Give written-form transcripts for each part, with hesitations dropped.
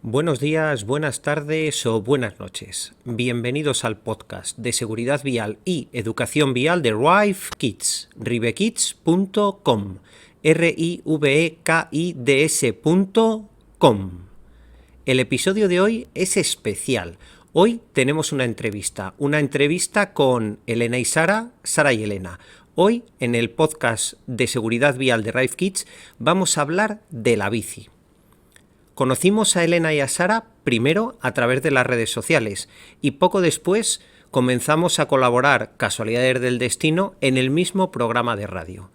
Buenos días, buenas tardes o buenas noches. Bienvenidos al podcast de seguridad vial y educación vial de Rive Kids, rivekids.com, rivekids.com. El episodio de hoy es especial. Hoy tenemos una entrevista con Elena y Sara y Elena. Hoy, en el podcast de seguridad vial de Rive Kids, vamos a hablar de la bici. Conocimos a Elena y a Sara primero a través de las redes sociales y poco después comenzamos a colaborar, casualidades del destino, en el mismo programa de radio.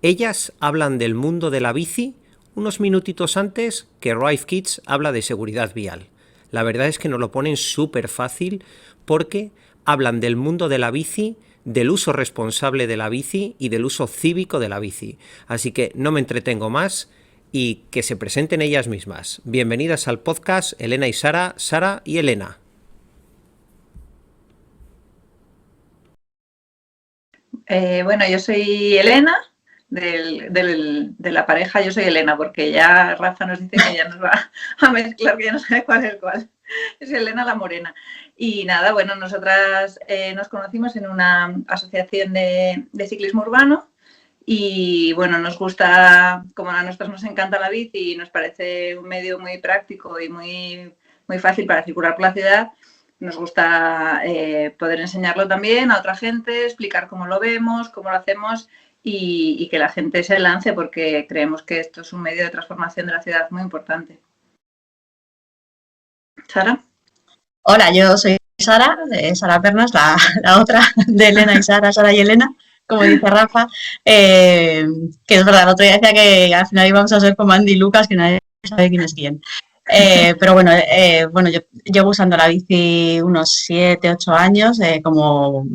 Ellas hablan del mundo de la bici unos minutitos antes que Rive Kids habla de seguridad vial. La verdad es que nos lo ponen súper fácil porque hablan del mundo de la bici, del uso responsable de la bici y del uso cívico de la bici. Así que no me entretengo más y que se presenten ellas mismas. Bienvenidas al podcast Elena y Sara, Sara y Elena. Bueno, yo soy Elena, de la pareja yo soy Elena, porque ya Rafa nos dice que ya nos va a mezclar, que ya no sabe cuál es cuál. Es Elena la morena. Y nada, bueno, nosotras nos conocimos en una asociación de ciclismo urbano y bueno, nos gusta, como a nosotros nos encanta la bici y nos parece un medio muy práctico y muy fácil para circular por la ciudad. Nos gusta poder enseñarlo también a otra gente, explicar cómo lo vemos, cómo lo hacemos y que la gente se lance porque creemos que esto es un medio de transformación de la ciudad muy importante. ¿Sara? Hola, yo soy Sara, Sara Pernas, la otra de Elena y Sara, Sara y Elena, como dice Rafa, que es verdad, el otro día decía que al final íbamos a ser como Andy y Lucas, que nadie sabe quién es quién. Pero bueno, yo llevo usando la bici unos 7, 8 años como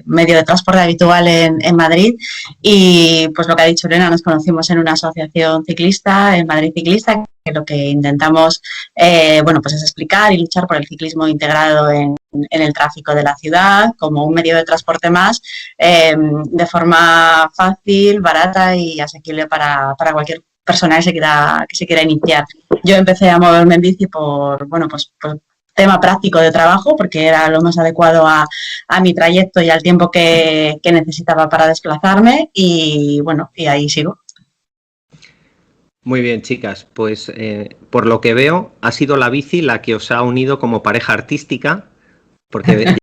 medio de transporte habitual en Madrid y pues lo que ha dicho Elena, nos conocimos en una asociación ciclista, en Madrid Ciclista, que lo que intentamos pues es explicar y luchar por el ciclismo integrado en el tráfico de la ciudad como un medio de transporte más de forma fácil, barata y asequible para cualquier persona que se quiera iniciar. Yo empecé a moverme en bici por tema práctico de trabajo, porque era lo más adecuado a mi trayecto y al tiempo que necesitaba para desplazarme y bueno, y ahí sigo. Muy bien, chicas, pues por lo que veo ha sido la bici la que os ha unido como pareja artística, porque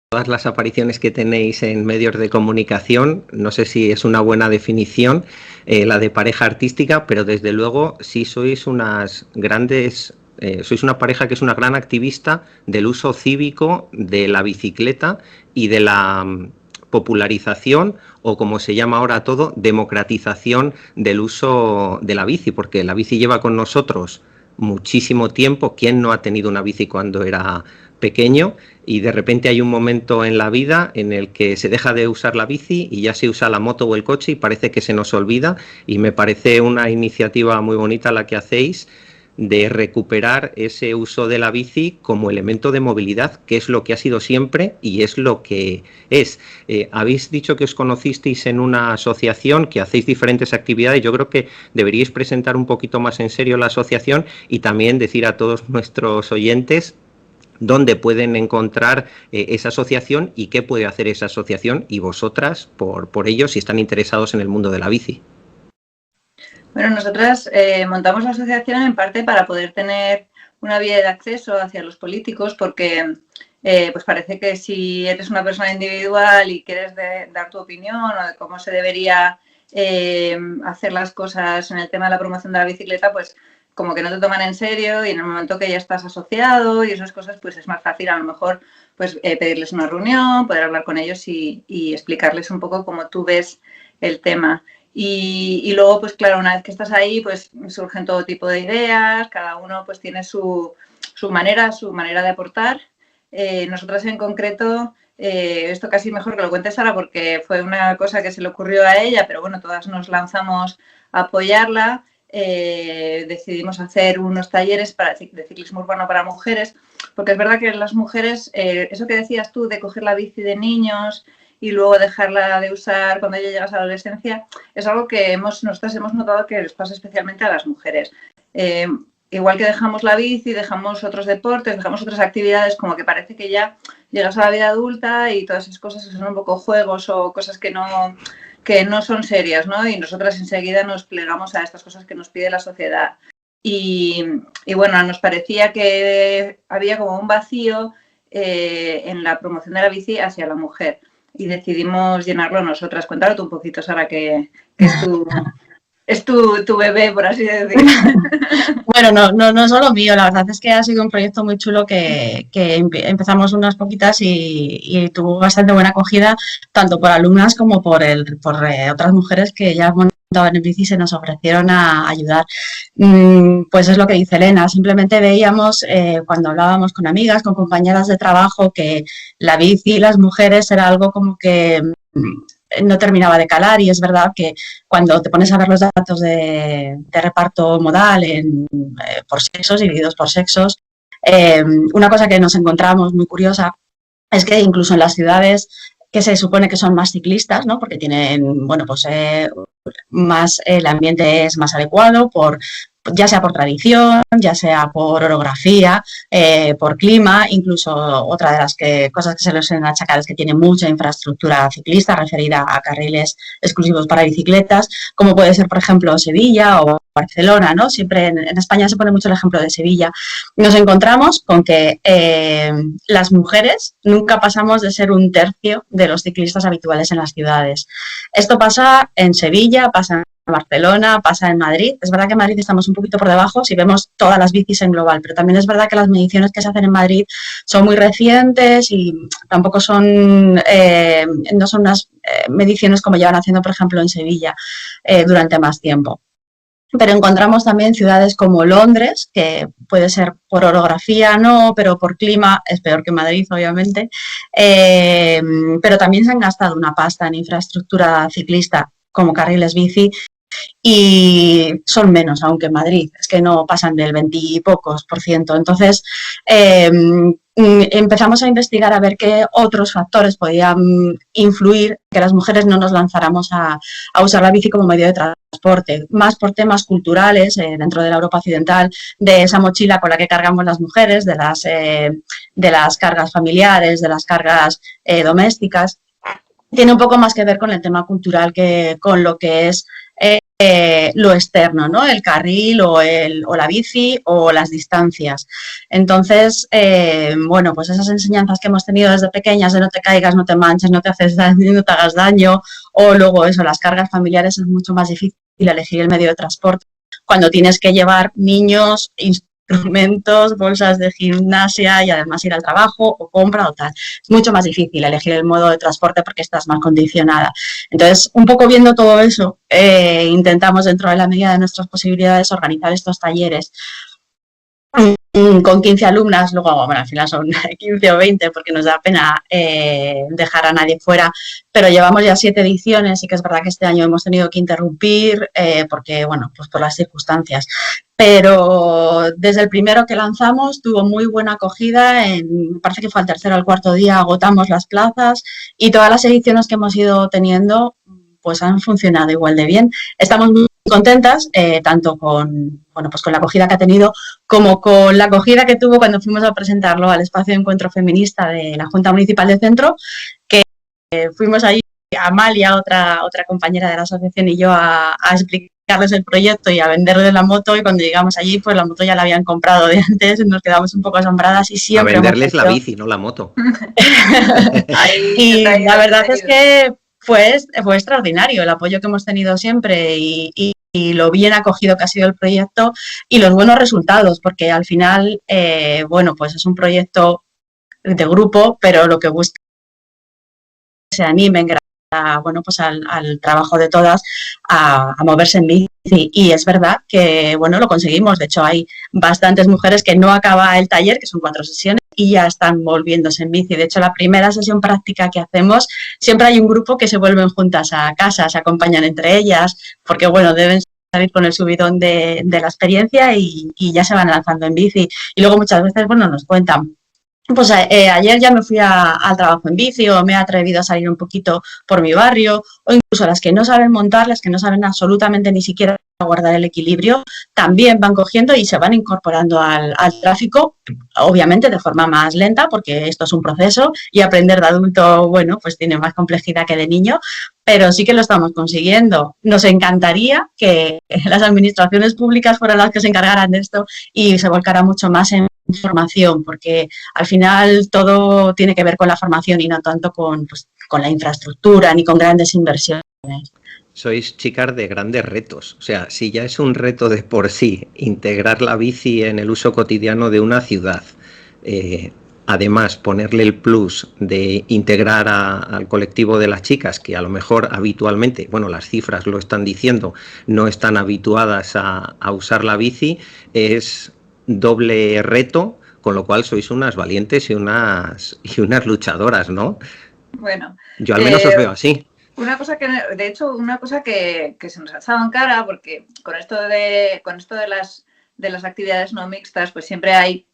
todas las apariciones que tenéis en medios de comunicación, no sé si es una buena definición, la de pareja artística, pero desde luego sí sois unas grandes, sois una pareja que es una gran activista del uso cívico de la bicicleta y de la popularización o, como se llama ahora todo, democratización del uso de la bici, porque la bici lleva con nosotros muchísimo tiempo. ¿Quién no ha tenido una bici cuando era pequeño? Y de repente hay un momento en la vida en el que se deja de usar la bici y ya se usa la moto o el coche y parece que se nos olvida, y me parece una iniciativa muy bonita la que hacéis de recuperar ese uso de la bici como elemento de movilidad, que es lo que ha sido siempre y es lo que es. Habéis dicho que os conocisteis en una asociación, que hacéis diferentes actividades. Yo creo que deberíais presentar un poquito más en serio la asociación y también decir a todos nuestros oyentes dónde pueden encontrar esa asociación y qué puede hacer esa asociación y vosotras por ellos si están interesados en el mundo de la bici. Bueno, nosotras montamos la asociación en parte para poder tener una vía de acceso hacia los políticos, porque pues parece que si eres una persona individual y quieres dar tu opinión o de cómo se debería hacer las cosas en el tema de la promoción de la bicicleta, pues como que no te toman en serio, y en el momento que ya estás asociado y esas cosas, pues es más fácil a lo mejor pues pedirles una reunión, poder hablar con ellos y explicarles un poco cómo tú ves el tema. Y luego, pues claro, una vez que estás ahí, pues surgen todo tipo de ideas, cada uno pues tiene su manera de aportar. Nosotras en concreto, esto casi mejor que lo cuente Sara porque fue una cosa que se le ocurrió a ella, pero bueno, todas nos lanzamos a apoyarla. Decidimos hacer unos talleres de ciclismo urbano para mujeres, porque es verdad que las mujeres, eso que decías tú de coger la bici de niños y luego dejarla de usar cuando ya llegas a la adolescencia, es algo que nosotras hemos notado que les pasa especialmente a las mujeres. igual que dejamos la bici, dejamos otros deportes, dejamos otras actividades, como que parece que ya llegas a la vida adulta y todas esas cosas que son un poco juegos o cosas que no son serias, ¿no? Y nosotras enseguida nos plegamos a estas cosas que nos pide la sociedad. Y bueno, nos parecía que había como un vacío en la promoción de la bici hacia la mujer y decidimos llenarlo nosotras. Cuéntalo tú un poquito, Sara, que es tu bebé, por así decirlo. Bueno, no solo mío, la verdad es que ha sido un proyecto muy chulo que empezamos unas poquitas y tuvo bastante buena acogida, tanto por alumnas como por otras mujeres que ya montaban en bici y se nos ofrecieron a ayudar. Pues es lo que dice Elena, simplemente veíamos cuando hablábamos con amigas, con compañeras de trabajo, que la bici y las mujeres era algo como que no terminaba de calar, y es verdad que cuando te pones a ver los datos de reparto modal por sexos, divididos por sexos, una cosa que nos encontramos muy curiosa es que incluso en las ciudades que se supone que son más ciclistas, ¿no? Porque tienen, bueno, pues más, el ambiente es más adecuado, ya sea por tradición, ya sea por orografía, por clima. Incluso otra de las cosas que se les suelen achacar es que tiene mucha infraestructura ciclista referida a carriles exclusivos para bicicletas, como puede ser, por ejemplo, Sevilla o Barcelona, ¿no? Siempre en España se pone mucho el ejemplo de Sevilla. Nos encontramos con que las mujeres nunca pasamos de ser un tercio de los ciclistas habituales en las ciudades. Esto pasa en Sevilla, pasa en Barcelona, pasa en Madrid. Es verdad que en Madrid estamos un poquito por debajo si vemos todas las bicis en global, pero también es verdad que las mediciones que se hacen en Madrid son muy recientes y tampoco no son unas mediciones como llevan haciendo, por ejemplo, en Sevilla durante más tiempo. Pero encontramos también ciudades como Londres, que puede ser por orografía, no, pero por clima es peor que Madrid, obviamente, pero también se han gastado una pasta en infraestructura ciclista como carriles bici, y son menos aún que en Madrid, es que no pasan del 20 y pocos %. Entonces, empezamos a investigar a ver qué otros factores podían influir que las mujeres no nos lanzáramos a usar la bici como medio de transporte, más por temas culturales dentro de la Europa occidental, de esa mochila con la que cargamos las mujeres, de las cargas familiares, de las cargas domésticas. Tiene un poco más que ver con el tema cultural que con lo que es lo externo, ¿no? El carril o la bici o las distancias. Entonces, bueno, pues esas enseñanzas que hemos tenido desde pequeñas de no te caigas, no te manches, no te haces daño, no te hagas daño, o luego eso, las cargas familiares, es mucho más difícil elegir el medio de transporte cuando tienes que llevar niños, instrumentos, bolsas de gimnasia y además ir al trabajo o compra o tal. Es mucho más difícil elegir el modo de transporte porque estás más condicionada. Entonces, un poco viendo todo eso, intentamos dentro de la medida de nuestras posibilidades organizar estos talleres con 15 alumnas, luego, bueno, al final son 15 o 20 porque nos da pena dejar a nadie fuera, pero llevamos ya 7 ediciones y que es verdad que este año hemos tenido que interrumpir porque, bueno, pues por las circunstancias. Pero desde el primero que lanzamos tuvo muy buena acogida, parece que fue al tercer o al cuarto día agotamos las plazas y todas las ediciones que hemos ido teniendo pues han funcionado igual de bien. Estamos muy contentas, tanto con la acogida que ha tenido, como con la acogida que tuvo cuando fuimos a presentarlo al espacio de encuentro feminista de la Junta Municipal del Centro, que fuimos allí, Amalia, otra compañera de la asociación, y yo a explicarles el proyecto y a venderles la moto, y cuando llegamos allí, pues la moto ya la habían comprado de antes, nos quedamos un poco asombradas y siempre... A venderles la bici, no la moto. Y la verdad es que fue extraordinario el apoyo que hemos tenido siempre y lo bien acogido que ha sido el proyecto y los buenos resultados, porque al final, bueno, pues es un proyecto de grupo, pero lo que busca es que se animen bueno, pues al trabajo de todas a moverse en bici. Y es verdad que, bueno, lo conseguimos. De hecho, hay bastantes mujeres que no acaba el taller, que son 4 sesiones, y ya están volviéndose en bici. De hecho, la primera sesión práctica que hacemos, siempre hay un grupo que se vuelven juntas a casa, se acompañan entre ellas, porque, bueno, deben salir con el subidón de la experiencia y ya se van lanzando en bici. Y luego muchas veces, bueno, nos cuentan, pues ayer ya me fui al trabajo en bici, o me he atrevido a salir un poquito por mi barrio, o incluso las que no saben montar, las que no saben absolutamente ni siquiera guardar el equilibrio, también van cogiendo y se van incorporando al tráfico, obviamente de forma más lenta, porque esto es un proceso y aprender de adulto, bueno, pues tiene más complejidad que de niño, pero sí que lo estamos consiguiendo. Nos encantaría que las administraciones públicas fueran las que se encargaran de esto y se volcara mucho más en formación, porque al final todo tiene que ver con la formación y no tanto con, pues, con la infraestructura ni con grandes inversiones. Sois chicas de grandes retos. O sea, si ya es un reto de por sí integrar la bici en el uso cotidiano de una ciudad, además ponerle el plus de integrar al colectivo de las chicas, que a lo mejor habitualmente, bueno, las cifras lo están diciendo, no están habituadas a usar la bici, es doble reto, con lo cual sois unas valientes y unas luchadoras, ¿no? Bueno, yo al menos os veo así. Una cosa que, de hecho, una cosa que se nos ha echado en cara, porque con esto de las actividades no mixtas, pues siempre hay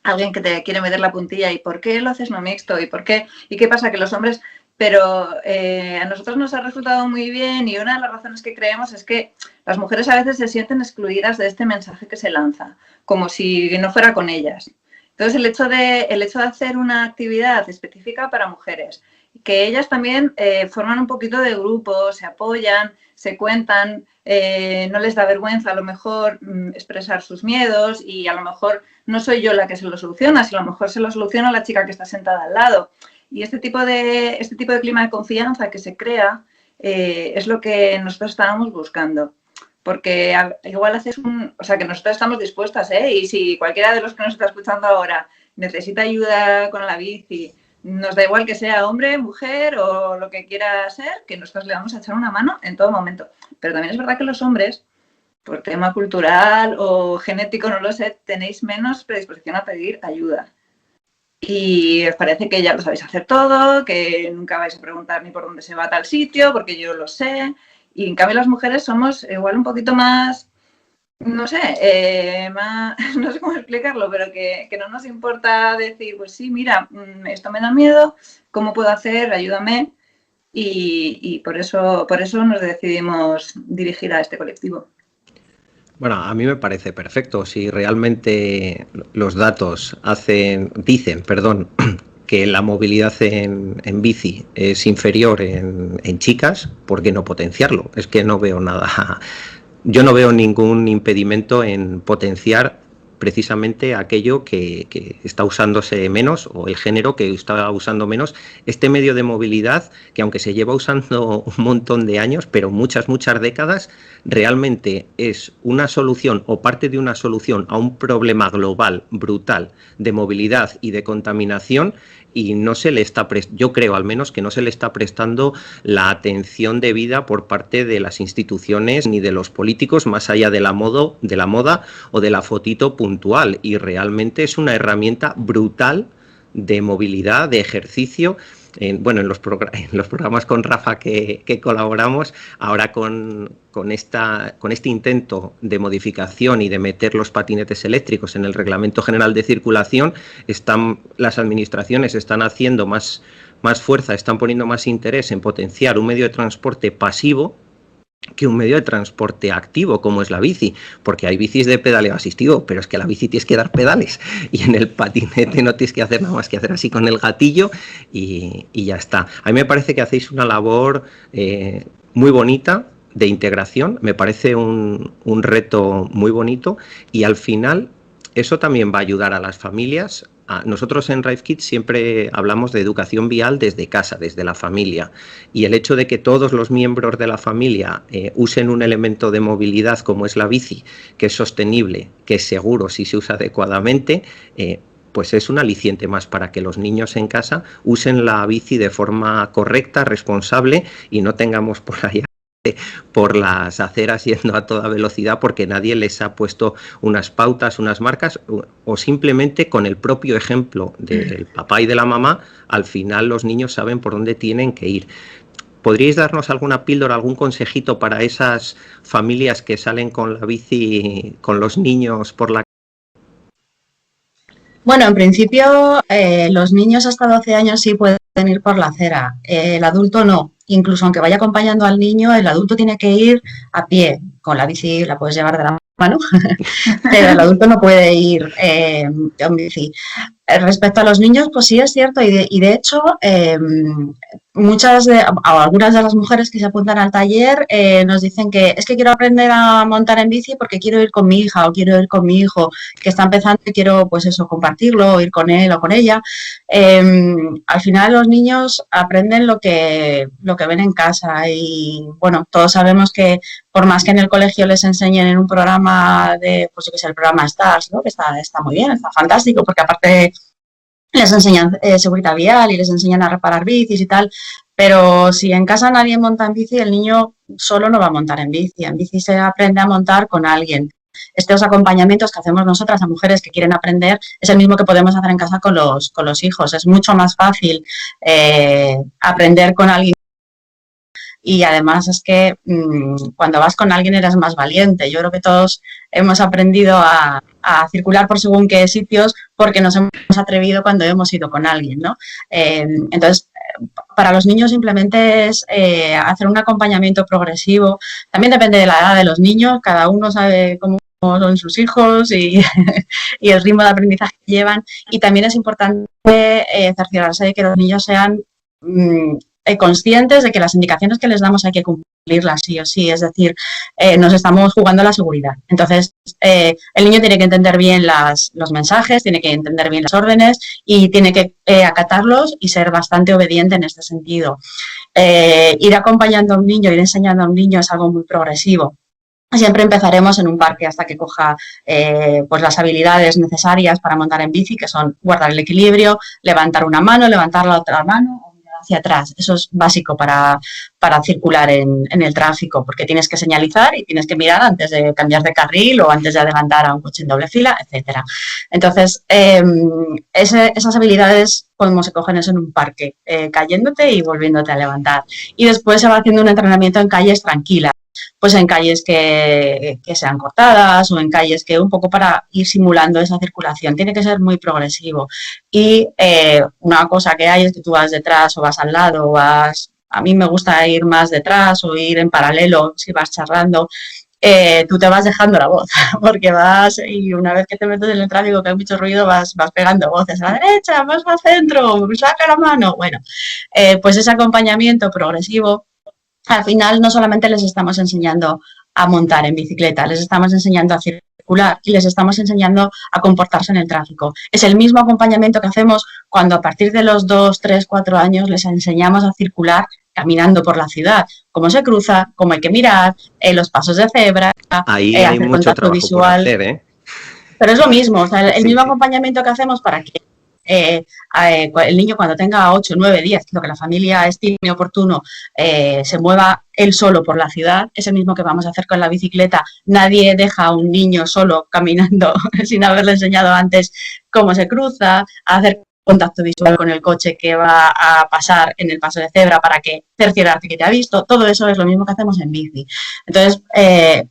alguien que te quiere meter la puntilla y ¿por qué lo haces no mixto? ¿Y por qué? ¿Y qué pasa? Que los hombres... Pero a nosotros nos ha resultado muy bien y una de las razones que creemos es que las mujeres a veces se sienten excluidas de este mensaje que se lanza, como si no fuera con ellas. Entonces, el hecho de hacer una actividad específica para mujeres, que ellas también forman un poquito de grupo, se apoyan, se cuentan, no les da vergüenza a lo mejor expresar sus miedos y a lo mejor no soy yo la que se lo soluciona, sino a lo mejor se lo soluciona la chica que está sentada al lado. Y este tipo de clima de confianza que se crea es lo que nosotros estábamos buscando. Porque igual haces o sea, que nosotros estamos dispuestas, y si cualquiera de los que nos está escuchando ahora necesita ayuda con la bici, nos da igual que sea hombre, mujer o lo que quiera ser, que nosotros le vamos a echar una mano en todo momento. Pero también es verdad que los hombres, por tema cultural o genético, no lo sé, tenéis menos predisposición a pedir ayuda. Y os parece que ya lo sabéis hacer todo, que nunca vais a preguntar ni por dónde se va a tal sitio, porque yo lo sé. Y en cambio las mujeres somos igual un poquito más, no sé, no sé cómo explicarlo, pero que no nos importa decir, pues sí, mira, esto me da miedo, ¿cómo puedo hacer? Ayúdame. Y por eso nos decidimos dirigir a este colectivo. Bueno, a mí me parece perfecto. Si realmente los datos dicen, que la movilidad en bici es inferior en chicas, ¿por qué no potenciarlo? Es que no veo nada. Yo no veo ningún impedimento en potenciar precisamente aquello que está usándose menos, o el género que está usando menos, este medio de movilidad que, aunque se lleva usando un montón de años, pero muchas décadas, realmente es una solución o parte de una solución a un problema global brutal de movilidad y de contaminación, y no se le está yo creo al menos que no se le está prestando la atención debida por parte de las instituciones ni de los políticos, más allá de la moda o de la fotito puntual, y realmente es una herramienta brutal de movilidad, de ejercicio. En los programas con Rafa que colaboramos, ahora con este intento de modificación y de meter los patinetes eléctricos en el Reglamento General de Circulación, las administraciones están haciendo más fuerza, están poniendo más interés en potenciar un medio de transporte pasivo que un medio de transporte activo como es la bici, porque hay bicis de pedaleo asistido, pero es que la bici tienes que dar pedales y en el patinete no tienes que hacer nada más que hacer así con el gatillo y ya está. A mí me parece que hacéis una labor muy bonita de integración, me parece un reto muy bonito, y al final eso también va a ayudar a las familias. Nosotros en Rive Kids siempre hablamos de educación vial desde casa, desde la familia, y el hecho de que todos los miembros de la familia usen un elemento de movilidad como es la bici, que es sostenible, que es seguro si se usa adecuadamente, pues es un aliciente más para que los niños en casa usen la bici de forma correcta, responsable, y no tengamos por allá por las aceras yendo a toda velocidad porque nadie les ha puesto unas pautas, unas marcas, o simplemente con el propio ejemplo del papá y de la mamá, al final los niños saben por dónde tienen que ir. ¿Podríais darnos alguna píldora, algún consejito para esas familias que salen con la bici, con los niños por la calle? Bueno, en principio los niños hasta 12 años sí pueden ir por la acera, el adulto no. incluso aunque vaya acompañando al niño, el adulto tiene que ir a pie. Con la bici la puedes llevar de la mano, pero el adulto no puede ir en bici. Respecto a los niños, pues sí es cierto, y de hecho, algunas de las mujeres que se apuntan al taller nos dicen que es que quiero aprender a montar en bici porque quiero ir con mi hija o quiero ir con mi hijo que está empezando y quiero, pues eso, compartirlo, ir con él o con ella. Al final los niños aprenden lo que ven en casa y, bueno, todos sabemos que por más que en el colegio les enseñen en un programa pues yo que sé, el programa STARS, ¿no? Que está muy bien, está fantástico, porque aparte les enseñan seguridad vial y les enseñan a reparar bicis y tal, pero si en casa nadie monta en bici, el niño solo no va a montar en bici se aprende a montar con alguien. Estos acompañamientos que hacemos nosotras a mujeres que quieren aprender es el mismo que podemos hacer en casa con los hijos. Es mucho más fácil aprender con alguien. Y además es que cuando vas con alguien eres más valiente. Yo creo que todos hemos aprendido a circular por según qué sitios porque nos hemos atrevido cuando hemos ido con alguien, ¿no? Entonces, para los niños simplemente es hacer un acompañamiento progresivo. También depende de la edad de los niños, cada uno sabe cómo son sus hijos y el ritmo de aprendizaje que llevan. Y también es importante cerciorarse de que los niños sean conscientes de que las indicaciones que les damos hay que cumplirlas sí o sí, es decir, nos estamos jugando la seguridad. Entonces, el niño tiene que entender bien los mensajes, tiene que entender bien las órdenes y tiene que acatarlos y ser bastante obediente en este sentido. Ir acompañando a un niño, ir enseñando a un niño es algo muy progresivo. Siempre empezaremos en un parque hasta que coja pues las habilidades necesarias para montar en bici, que son guardar el equilibrio, levantar una mano, levantar la otra mano hacia atrás. Eso es básico para circular en el tráfico, porque tienes que señalizar y tienes que mirar antes de cambiar de carril o antes de adelantar a un coche en doble fila, etcétera. Entonces, esas habilidades, como se cogen eso en un parque, cayéndote y volviéndote a levantar. Y después se va haciendo un entrenamiento en calles tranquilas, pues en calles que sean cortadas o en calles que un poco para ir simulando esa circulación. Tiene que ser muy progresivo. Y una cosa que hay es que tú vas detrás o vas al lado, a mí me gusta ir más detrás o ir en paralelo si vas charlando. Tú te vas dejando la voz, porque vas y una vez que te metes en el tráfico que hay mucho ruido vas pegando voces a la derecha, vas al centro, saca la mano. Bueno, pues ese acompañamiento progresivo, al final no solamente les estamos enseñando a montar en bicicleta, les estamos enseñando a circular y les estamos enseñando a comportarse en el tráfico. Es el mismo acompañamiento que hacemos cuando a partir de los 2, 3, 4 años les enseñamos a circular caminando por la ciudad, cómo se cruza, cómo hay que mirar, los pasos de cebra, ahí hay hacer mucho contacto trabajo visual. por hacer, ¿eh? Pero es lo mismo, o sea, el Sí, mismo sí. acompañamiento que hacemos para que el niño cuando tenga 8, 9, 10, lo que la familia estime oportuno, se mueva él solo por la ciudad, es el mismo que vamos a hacer con la bicicleta. Nadie deja a un niño solo caminando sin haberle enseñado antes cómo se cruza, a hacer contacto visual con el coche que va a pasar en el paso de cebra para que cerciorarte que te ha visto. Todo eso es lo mismo que hacemos en bici. Entonces,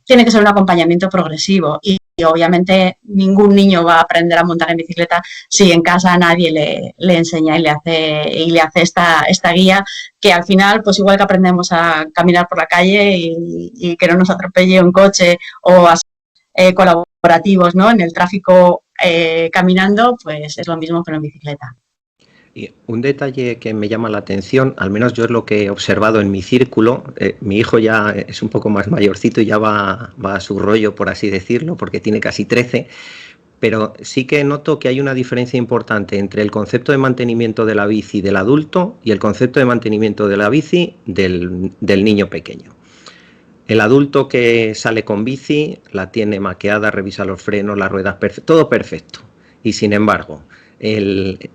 tiene que ser un acompañamiento progresivo y obviamente ningún niño va a aprender a montar en bicicleta si en casa nadie le enseña y le hace esta guía, que al final, pues igual que aprendemos a caminar por la calle y que no nos atropelle un coche o a ser colaborativos, ¿no?, en el tráfico caminando, pues es lo mismo que en bicicleta. Y un detalle que me llama la atención, al menos yo es lo que he observado en mi círculo, mi hijo ya es un poco más mayorcito y ya va a su rollo, por así decirlo, porque tiene casi 13, pero sí que noto que hay una diferencia importante entre el concepto de mantenimiento de la bici del adulto y el concepto de mantenimiento de la bici del niño pequeño. El adulto que sale con bici la tiene maqueada, revisa los frenos, las ruedas, todo perfecto. Y sin embargo,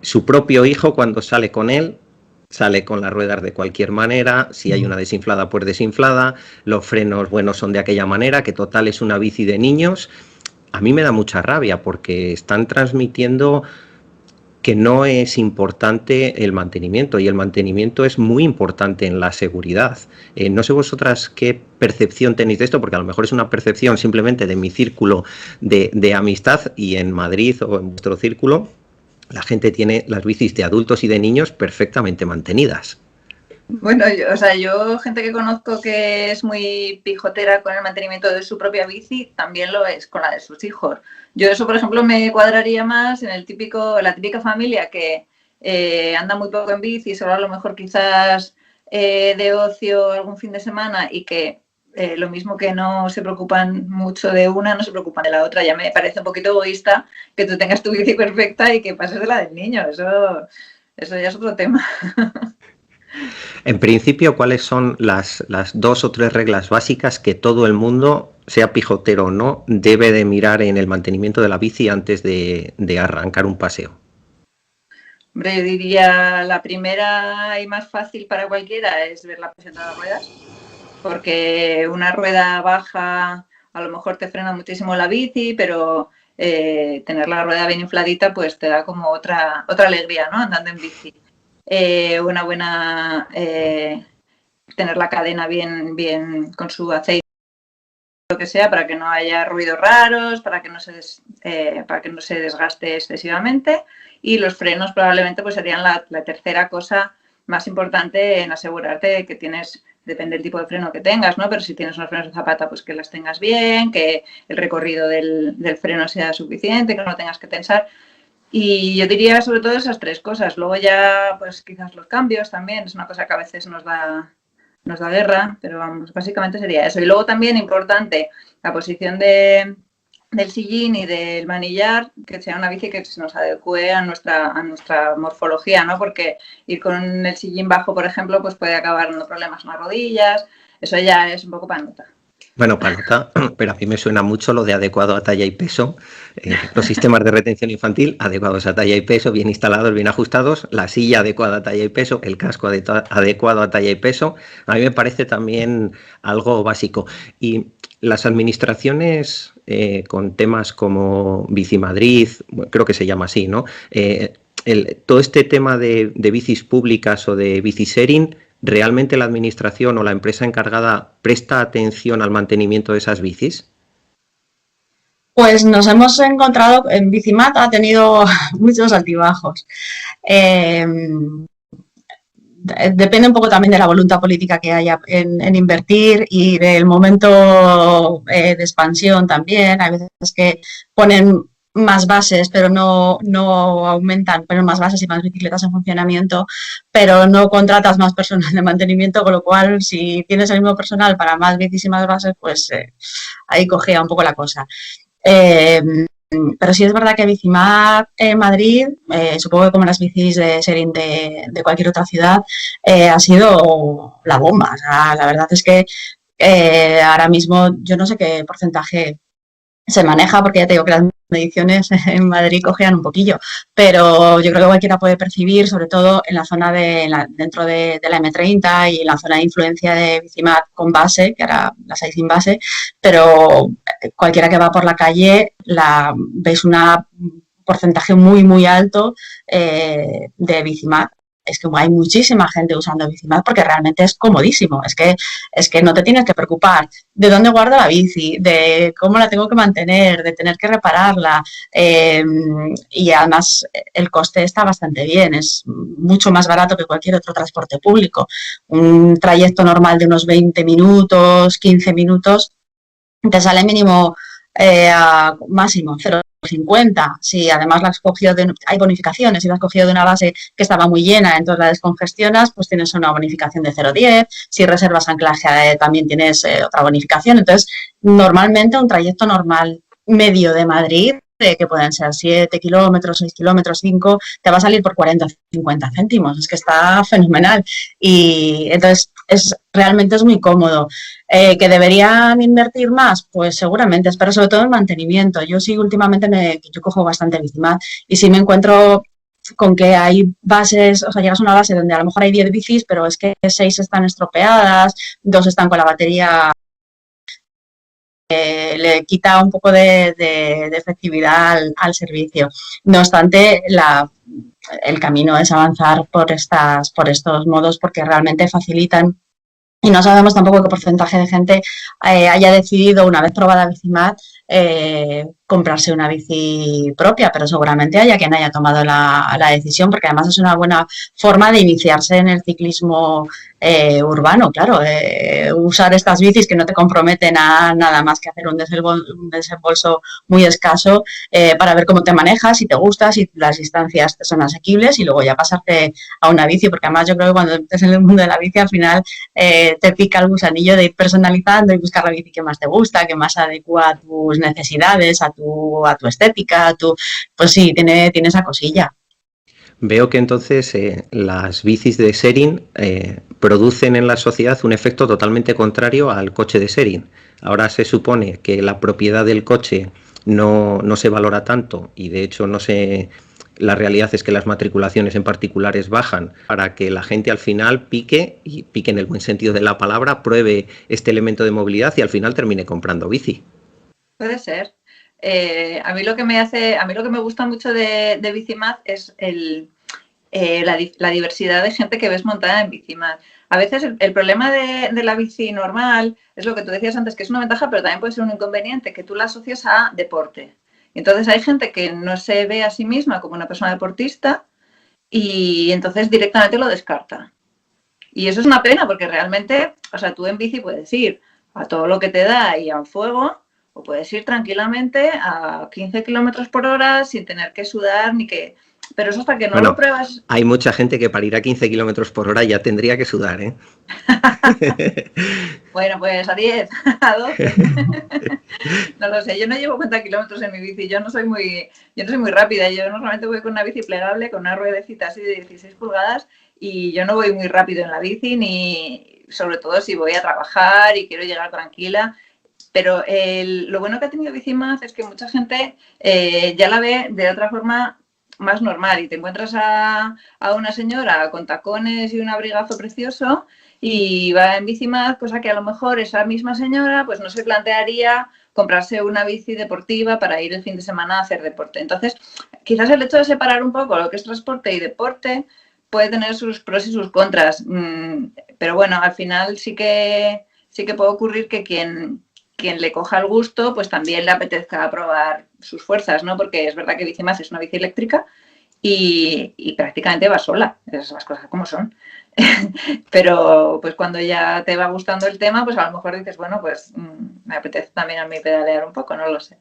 su propio hijo cuando sale con él, sale con las ruedas de cualquier manera, si hay una desinflada pues desinflada, los frenos buenos son de aquella manera, que total es una bici de niños. A mí me da mucha rabia porque están transmitiendo que no es importante el mantenimiento, y el mantenimiento es muy importante en la seguridad. No sé vosotras qué percepción tenéis de esto, porque a lo mejor es una percepción simplemente de mi círculo de amistad, y en Madrid o en vuestro círculo la gente tiene las bicis de adultos y de niños perfectamente mantenidas. Bueno, yo gente que conozco que es muy pijotera con el mantenimiento de su propia bici, también lo es con la de sus hijos. Yo eso, por ejemplo, me cuadraría más en la típica familia que anda muy poco en bici, solo a lo mejor quizás de ocio algún fin de semana y que lo mismo que no se preocupan mucho de una, no se preocupan de la otra. Ya me parece un poquito egoísta que tú tengas tu bici perfecta y que pases de la del niño. Eso ya es otro tema. En principio, ¿cuáles son las 2 o 3 reglas básicas que todo el mundo, sea pijotero o no, debe de mirar en el mantenimiento de la bici antes de arrancar un paseo? Hombre, yo diría la primera y más fácil para cualquiera es ver la presión de las ruedas, porque una rueda baja a lo mejor te frena muchísimo la bici, pero tener la rueda bien infladita pues te da como otra alegría, ¿no? Andando en bici. Una buena... tener la cadena bien con su aceite, lo que sea, para que no haya ruidos raros, para que no se desgaste excesivamente. Y los frenos probablemente pues serían la tercera cosa más importante en asegurarte de que tienes, depende del tipo de freno que tengas, ¿no? Pero si tienes unos frenos de zapata, pues que las tengas bien, que el recorrido del freno sea suficiente, que no tengas que tensar. Y yo diría sobre todo esas 3 cosas. Luego ya, pues quizás los cambios también, es una cosa que a veces nos da guerra, pero vamos, básicamente sería eso. Y luego también importante la posición del sillín y del manillar, que sea una bici que se nos adecue a nuestra morfología, ¿no? Porque ir con el sillín bajo, por ejemplo, pues puede acabar dando problemas en las rodillas. Eso ya es un poco para nota. Bueno, panota, pero a mí me suena mucho lo de adecuado a talla y peso. Los sistemas de retención infantil adecuados a talla y peso, bien instalados, bien ajustados, la silla adecuada a talla y peso, el casco adecuado a talla y peso. A mí me parece también algo básico. Y las administraciones con temas como Bicimadrid, bueno, creo que se llama así, ¿no? Todo este tema de bicis públicas o de bicisharing, ¿realmente la administración o la empresa encargada presta atención al mantenimiento de esas bicis? Pues nos hemos encontrado, en Bicimat ha tenido muchos altibajos. Eh, Depende un poco también de la voluntad política que haya en invertir y del momento de expansión también. Hay veces que ponen más bases, pero no aumentan, ponen más bases y más bicicletas en funcionamiento, pero no contratas más personal de mantenimiento, con lo cual si tienes el mismo personal para más bicis y más bases, pues ahí cogea un poco la cosa. Eh, pero sí es verdad que Bicimar en Madrid, supongo que como las bicis de sharing de cualquier otra ciudad, ha sido la bomba. O sea, la verdad es que ahora mismo yo no sé qué porcentaje se maneja, porque ya te digo que las mediciones en Madrid cojean un poquillo, pero yo creo que cualquiera puede percibir, sobre todo en la zona dentro de la M30 y en la zona de influencia de Bicimat con base, que ahora las hay sin base, pero cualquiera que va por la calle ves un porcentaje muy alto de Bicimat. Es que hay muchísima gente usando Bicimat porque realmente es comodísimo. Es que no te tienes que preocupar de dónde guardo la bici, de cómo la tengo que mantener, de tener que repararla. Y además el coste está bastante bien, es mucho más barato que cualquier otro transporte público. Un trayecto normal de unos 20 minutos, 15 minutos, te sale mínimo máximo 0,50. Si además la has cogido hay bonificaciones, si la has cogido de una base que estaba muy llena, entonces la descongestionas, pues tienes una bonificación de 0,10. Si reservas anclaje también tienes otra bonificación. Entonces, normalmente un trayecto normal medio de Madrid, que pueden ser 7 kilómetros, 6 kilómetros, 5, te va a salir por 40 o 50 céntimos. Es que está fenomenal. Y entonces realmente es muy cómodo. ¿Que deberían invertir más? Pues seguramente, pero sobre todo en mantenimiento. Yo sí últimamente yo cojo bastante Bicimat y sí me encuentro con que hay bases, o sea, llegas a una base donde a lo mejor hay 10 bicis, pero es que 6 están estropeadas, 2 están con la batería, le quita un poco de efectividad al servicio. No obstante, el camino es avanzar por estos modos porque realmente facilitan. Y no sabemos tampoco qué porcentaje de gente haya decidido, una vez probada Bicimat, comprarse una bici propia, pero seguramente haya quien haya tomado la decisión, porque además es una buena forma de iniciarse en el ciclismo urbano, claro, usar estas bicis que no te comprometen a nada más que hacer un desembolso muy escaso para ver cómo te manejas, si te gusta, si las distancias te son asequibles y luego ya pasarte a una bici, porque además yo creo que cuando estés en el mundo de la bici al final te pica el gusanillo de ir personalizando y buscar la bici que más te gusta, que más adecua a tus necesidades, a tu estética, pues sí, tiene esa cosilla. Veo que entonces las bicis de sharing producen en la sociedad un efecto totalmente contrario al coche de sharing. Ahora se supone que la propiedad del coche no se valora tanto y de hecho la realidad es que las matriculaciones en particulares bajan para que la gente al final pique, y pique en el buen sentido de la palabra, pruebe este elemento de movilidad y al final termine comprando bici. Puede ser. A mí lo que me gusta mucho de Bicimad es la diversidad de gente que ves montada en Bicimad. A veces el problema de la bici normal es lo que tú decías antes, que es una ventaja, pero también puede ser un inconveniente, que tú la asocias a deporte. Entonces hay gente que no se ve a sí misma como una persona deportista y entonces directamente lo descarta. Y eso es una pena porque realmente, o sea, tú en bici puedes ir a todo lo que te da y al fuego, o puedes ir tranquilamente a 15 kilómetros por hora sin tener que sudar ni que... Pero eso hasta que no lo pruebas... Hay mucha gente que para ir a 15 kilómetros por hora ya tendría que sudar, ¿eh? Bueno, pues a 10, a 12. No lo sé, yo no llevo cuenta kilómetros en mi bici, yo no soy muy rápida, yo normalmente voy con una bici plegable, con una ruedecita así de 16 pulgadas y yo no voy muy rápido en la bici, ni sobre todo si voy a trabajar y quiero llegar tranquila. Pero lo bueno que ha tenido Bicimad es que mucha gente ya la ve de otra forma más normal y te encuentras a una señora con tacones y un abrigazo precioso y va en Bicimad, cosa que a lo mejor esa misma señora pues no se plantearía comprarse una bici deportiva para ir el fin de semana a hacer deporte. Entonces, quizás el hecho de separar un poco lo que es transporte y deporte puede tener sus pros y sus contras, pero bueno, al final sí que puede ocurrir que quien le coja el gusto, pues también le apetezca probar sus fuerzas, ¿no? Porque es verdad que Bicimad es una bici eléctrica y prácticamente va sola, esas son las cosas como son. Pero pues cuando ya te va gustando el tema, pues a lo mejor dices, bueno, pues me apetece también a mí pedalear un poco, no lo sé.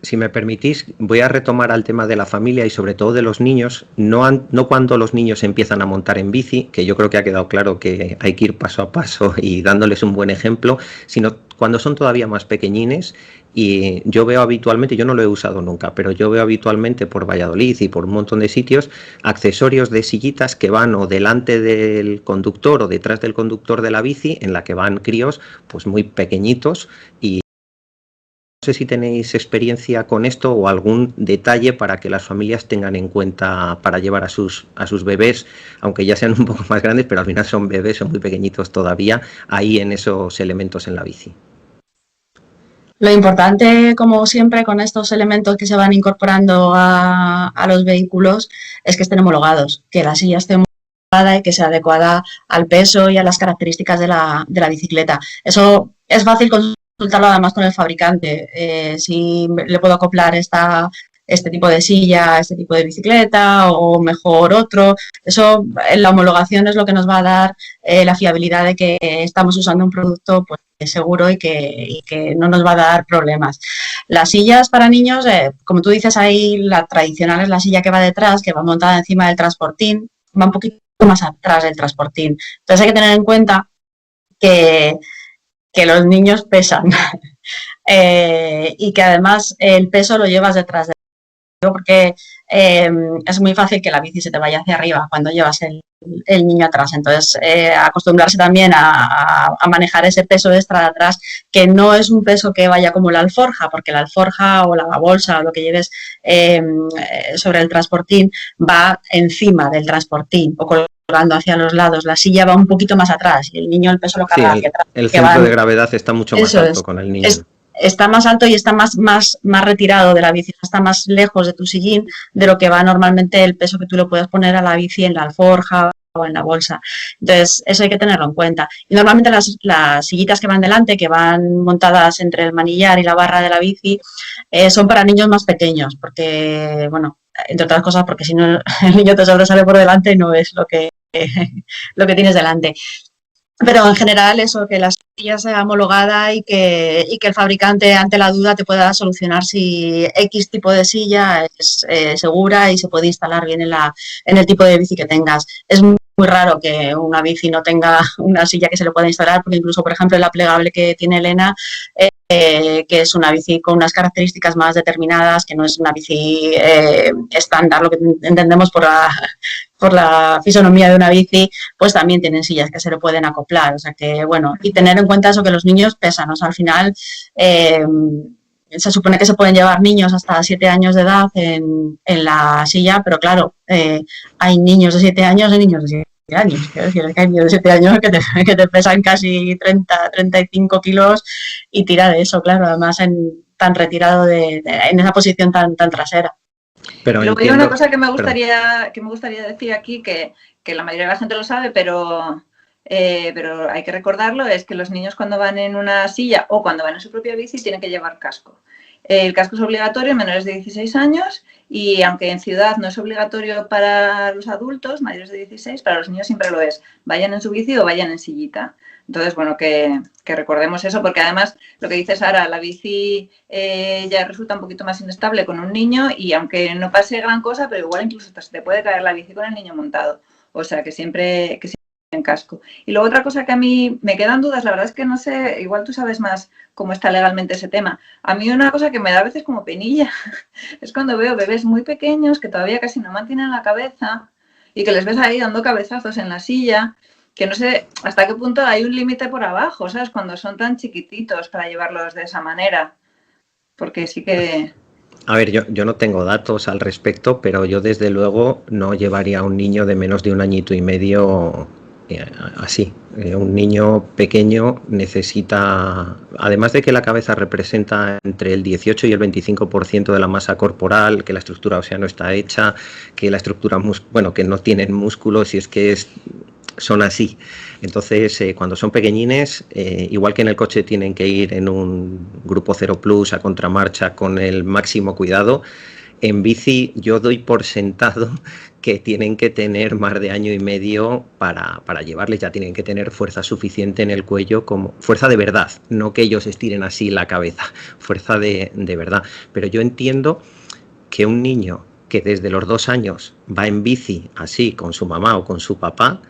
Si me permitís, voy a retomar al tema de la familia y sobre todo de los niños, no cuando los niños empiezan a montar en bici, que yo creo que ha quedado claro que hay que ir paso a paso y dándoles un buen ejemplo, sino cuando son todavía más pequeñines. Y yo veo habitualmente, yo no lo he usado nunca, pero yo veo habitualmente por Valladolid y por un montón de sitios accesorios de sillitas que van o delante del conductor o detrás del conductor de la bici, en la que van críos pues muy pequeñitos. Y no sé si tenéis experiencia con esto o algún detalle para que las familias tengan en cuenta para llevar a sus bebés, aunque ya sean un poco más grandes, pero al final son bebés, son muy pequeñitos todavía, ahí en esos elementos en la bici. Lo importante, como siempre, con estos elementos que se van incorporando a los vehículos es que estén homologados, que la silla esté homologada y que sea adecuada al peso y a las características de la bicicleta. Eso es fácil consultarlo además con el fabricante, si le puedo acoplar este tipo de silla, este tipo de bicicleta o mejor otro. Eso en la homologación es lo que nos va a dar la fiabilidad de que estamos usando un producto pues seguro y que no nos va a dar problemas. Las sillas para niños, como tú dices, ahí la tradicional es la silla que va detrás, que va montada encima del transportín, va un poquito más atrás del transportín. Entonces hay que tener en cuenta que los niños pesan y que además el peso lo llevas detrás de porque es muy fácil que la bici se te vaya hacia arriba cuando llevas el niño atrás. Entonces, acostumbrarse también a manejar ese peso extra de atrás, que no es un peso que vaya como la alforja, porque la alforja o la bolsa o lo que lleves sobre el transportín va encima del transportín o colgando hacia los lados. La silla va un poquito más atrás y el niño el peso lo carga hacia atrás. El centro de gravedad está mucho más alto con el niño. Está más alto y está más retirado de la bici, está más lejos de tu sillín de lo que va normalmente el peso que tú le puedes poner a la bici en la alforja o en la bolsa. Entonces, eso hay que tenerlo en cuenta. Y normalmente las sillitas que van delante, que van montadas entre el manillar y la barra de la bici, son para niños más pequeños, porque, bueno, entre otras cosas, porque si no el niño te sobresale por delante y no ves lo que tienes delante. Pero en general eso, que la silla sea homologada y que el fabricante ante la duda te pueda solucionar si X tipo de silla es segura y se puede instalar bien en el tipo de bici que tengas. Es muy raro que una bici no tenga una silla que se le pueda instalar, porque incluso, por ejemplo, la plegable que tiene Elena, que es una bici con unas características más determinadas, que no es una bici estándar, lo que entendemos por la fisonomía de una bici, pues también tienen sillas que se le pueden acoplar. O sea que, bueno, y tener en cuenta eso, que los niños pesan. O sea, al final se supone que se pueden llevar niños hasta 7 años de edad en la silla, pero claro, hay niños de 7 años y niños de 7 años. Quiero decir, hay niños de 7 años que te pesan casi 30, 35 kilos y tira de eso, claro, además tan retirado en esa posición tan trasera. Pero luego entiendo, hay una cosa que me gustaría decir aquí, que la mayoría de la gente lo sabe, pero hay que recordarlo, es que los niños cuando van en una silla o cuando van en su propia bici tienen que llevar casco. El casco es obligatorio en menores de 16 años y aunque en ciudad no es obligatorio para los adultos mayores de 16, para los niños siempre lo es, vayan en su bici o vayan en sillita. Entonces, bueno, que recordemos eso, porque además lo que dice Sara, la bici ya resulta un poquito más inestable con un niño y aunque no pase gran cosa, pero igual incluso se te puede caer la bici con el niño montado. O sea, que siempre en casco. Y luego otra cosa que a mí me quedan dudas, la verdad es que no sé, igual tú sabes más cómo está legalmente ese tema. A mí una cosa que me da a veces como penilla es cuando veo bebés muy pequeños que todavía casi no mantienen la cabeza y que les ves ahí dando cabezazos en la silla, que no sé hasta qué punto hay un límite por abajo, ¿sabes? Cuando son tan chiquititos para llevarlos de esa manera. Porque sí que... A ver, yo no tengo datos al respecto, pero yo desde luego no llevaría a un niño de menos de 1 añito y medio así. Un niño pequeño necesita, además de que la cabeza representa entre el 18 y el 25% de la masa corporal, que la estructura ósea no está hecha, que la estructura, bueno, que no tienen músculos y es que son así. Entonces, cuando son pequeñines, igual que en el coche tienen que ir en un grupo 0 plus a contramarcha con el máximo cuidado, en bici yo doy por sentado que tienen que tener más de 1 año y medio para llevarles, ya tienen que tener fuerza suficiente en el cuello, como fuerza de verdad, no que ellos estiren así la cabeza, fuerza de verdad. Pero yo entiendo que un niño que desde los 2 años va en bici así con su mamá o con su papá,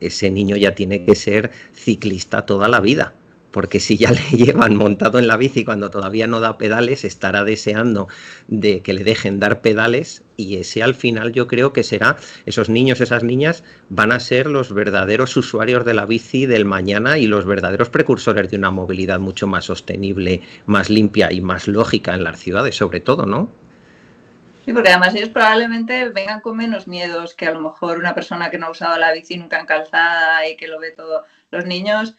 ese niño ya tiene que ser ciclista toda la vida, porque si ya le llevan montado en la bici cuando todavía no da pedales, estará deseando de que le dejen dar pedales y ese al final yo creo que será, esos niños, esas niñas van a ser los verdaderos usuarios de la bici del mañana y los verdaderos precursores de una movilidad mucho más sostenible, más limpia y más lógica en las ciudades, sobre todo, ¿no? Sí, porque además ellos probablemente vengan con menos miedos que a lo mejor una persona que no ha usado la bici nunca en calzada y que lo ve todo. Los niños,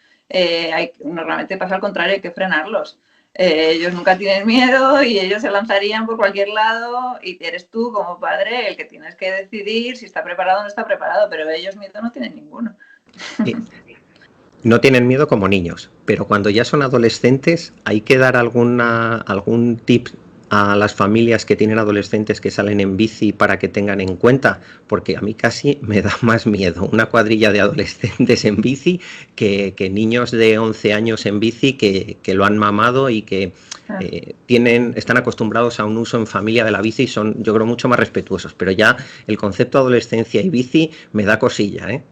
normalmente pasa al contrario, hay que frenarlos. Ellos nunca tienen miedo y ellos se lanzarían por cualquier lado y eres tú como padre el que tienes que decidir si está preparado o no está preparado, pero ellos miedo no tienen ninguno. Sí. No tienen miedo como niños, pero cuando ya son adolescentes hay que dar algún tip a las familias que tienen adolescentes que salen en bici para que tengan en cuenta, porque a mí casi me da más miedo una cuadrilla de adolescentes en bici que niños de 11 años en bici que lo han mamado y que están acostumbrados a un uso en familia de la bici y son, yo creo, mucho más respetuosos, pero ya el concepto de adolescencia y bici me da cosilla, ¿eh?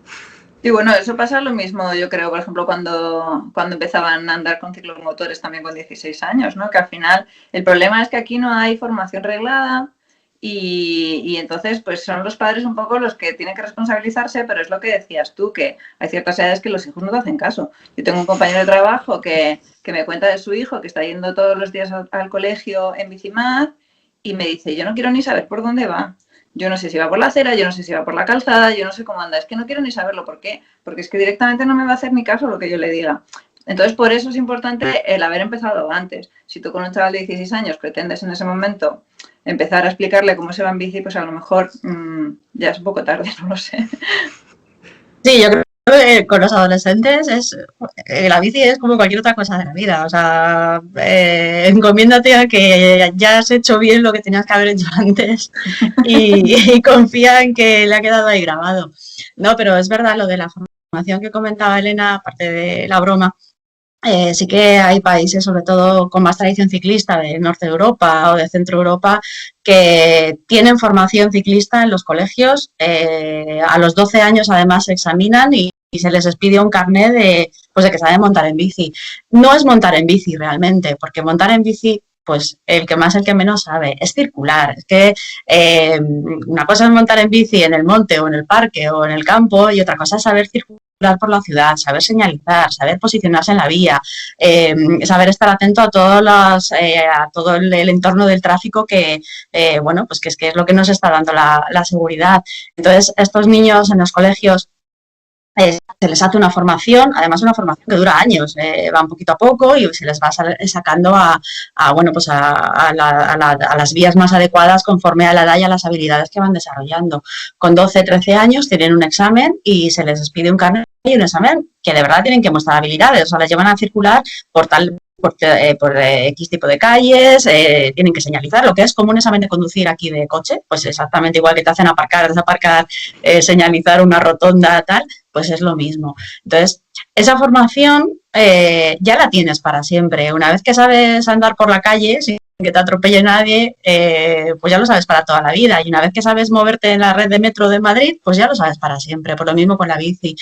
Y bueno, eso pasa lo mismo, yo creo, por ejemplo, cuando empezaban a andar con ciclomotores también con 16 años, ¿no? Que al final el problema es que aquí no hay formación reglada y entonces pues son los padres un poco los que tienen que responsabilizarse, pero es lo que decías tú, que hay ciertas edades que los hijos no te hacen caso. Yo tengo un compañero de trabajo que me cuenta de su hijo que está yendo todos los días al colegio en bicimar y me dice, yo no quiero ni saber por dónde va. Yo no sé si va por la acera, yo no sé si va por la calzada, yo no sé cómo anda. Es que no quiero ni saberlo. ¿Por qué? Porque es que directamente no me va a hacer ni caso lo que yo le diga. Entonces, por eso es importante el haber empezado antes. Si tú con un chaval de 16 años pretendes en ese momento empezar a explicarle cómo se va en bici, pues a lo mejor ya es un poco tarde, no lo sé. Sí, yo creo que con los adolescentes la bici es como cualquier otra cosa de la vida. O sea, encomiéndate a que ya has hecho bien lo que tenías que haber hecho antes y confía en que le ha quedado ahí grabado. No, pero es verdad lo de la formación que comentaba Elena, aparte de la broma. Sí que hay países, sobre todo con más tradición ciclista, de norte de Europa o de centro de Europa, que tienen formación ciclista en los colegios. A los 12 años, además, se examinan y se les expide un carnet pues de que saben montar en bici. No es montar en bici realmente, porque montar en bici, pues el que más, el que menos sabe, es circular. Es que una cosa es montar en bici en el monte o en el parque o en el campo y otra cosa es saber circular por la ciudad, saber señalizar, saber posicionarse en la vía, saber estar atento a a todo el entorno del tráfico que, bueno, pues que es lo que nos está dando la seguridad. Entonces, estos niños en los colegios se les hace una formación, además una formación que dura años, van poquito a poco y se les va sacando bueno, pues a las vías más adecuadas conforme a la edad y a las habilidades que van desarrollando. Con 12, 13 años tienen un examen y se les pide un carnet y un examen que de verdad tienen que mostrar habilidades, o sea, les llevan a circular por X tipo de calles, tienen que señalizar lo que es como un examen de conducir aquí de coche, pues exactamente igual que te hacen aparcar, desaparcar, señalizar una rotonda, tal, pues es lo mismo. Entonces, esa formación ya la tienes para siempre. Una vez que sabes andar por la calle sin que te atropelle nadie, pues ya lo sabes para toda la vida. Y una vez que sabes moverte en la red de metro de Madrid, pues ya lo sabes para siempre. Por lo mismo con la bici.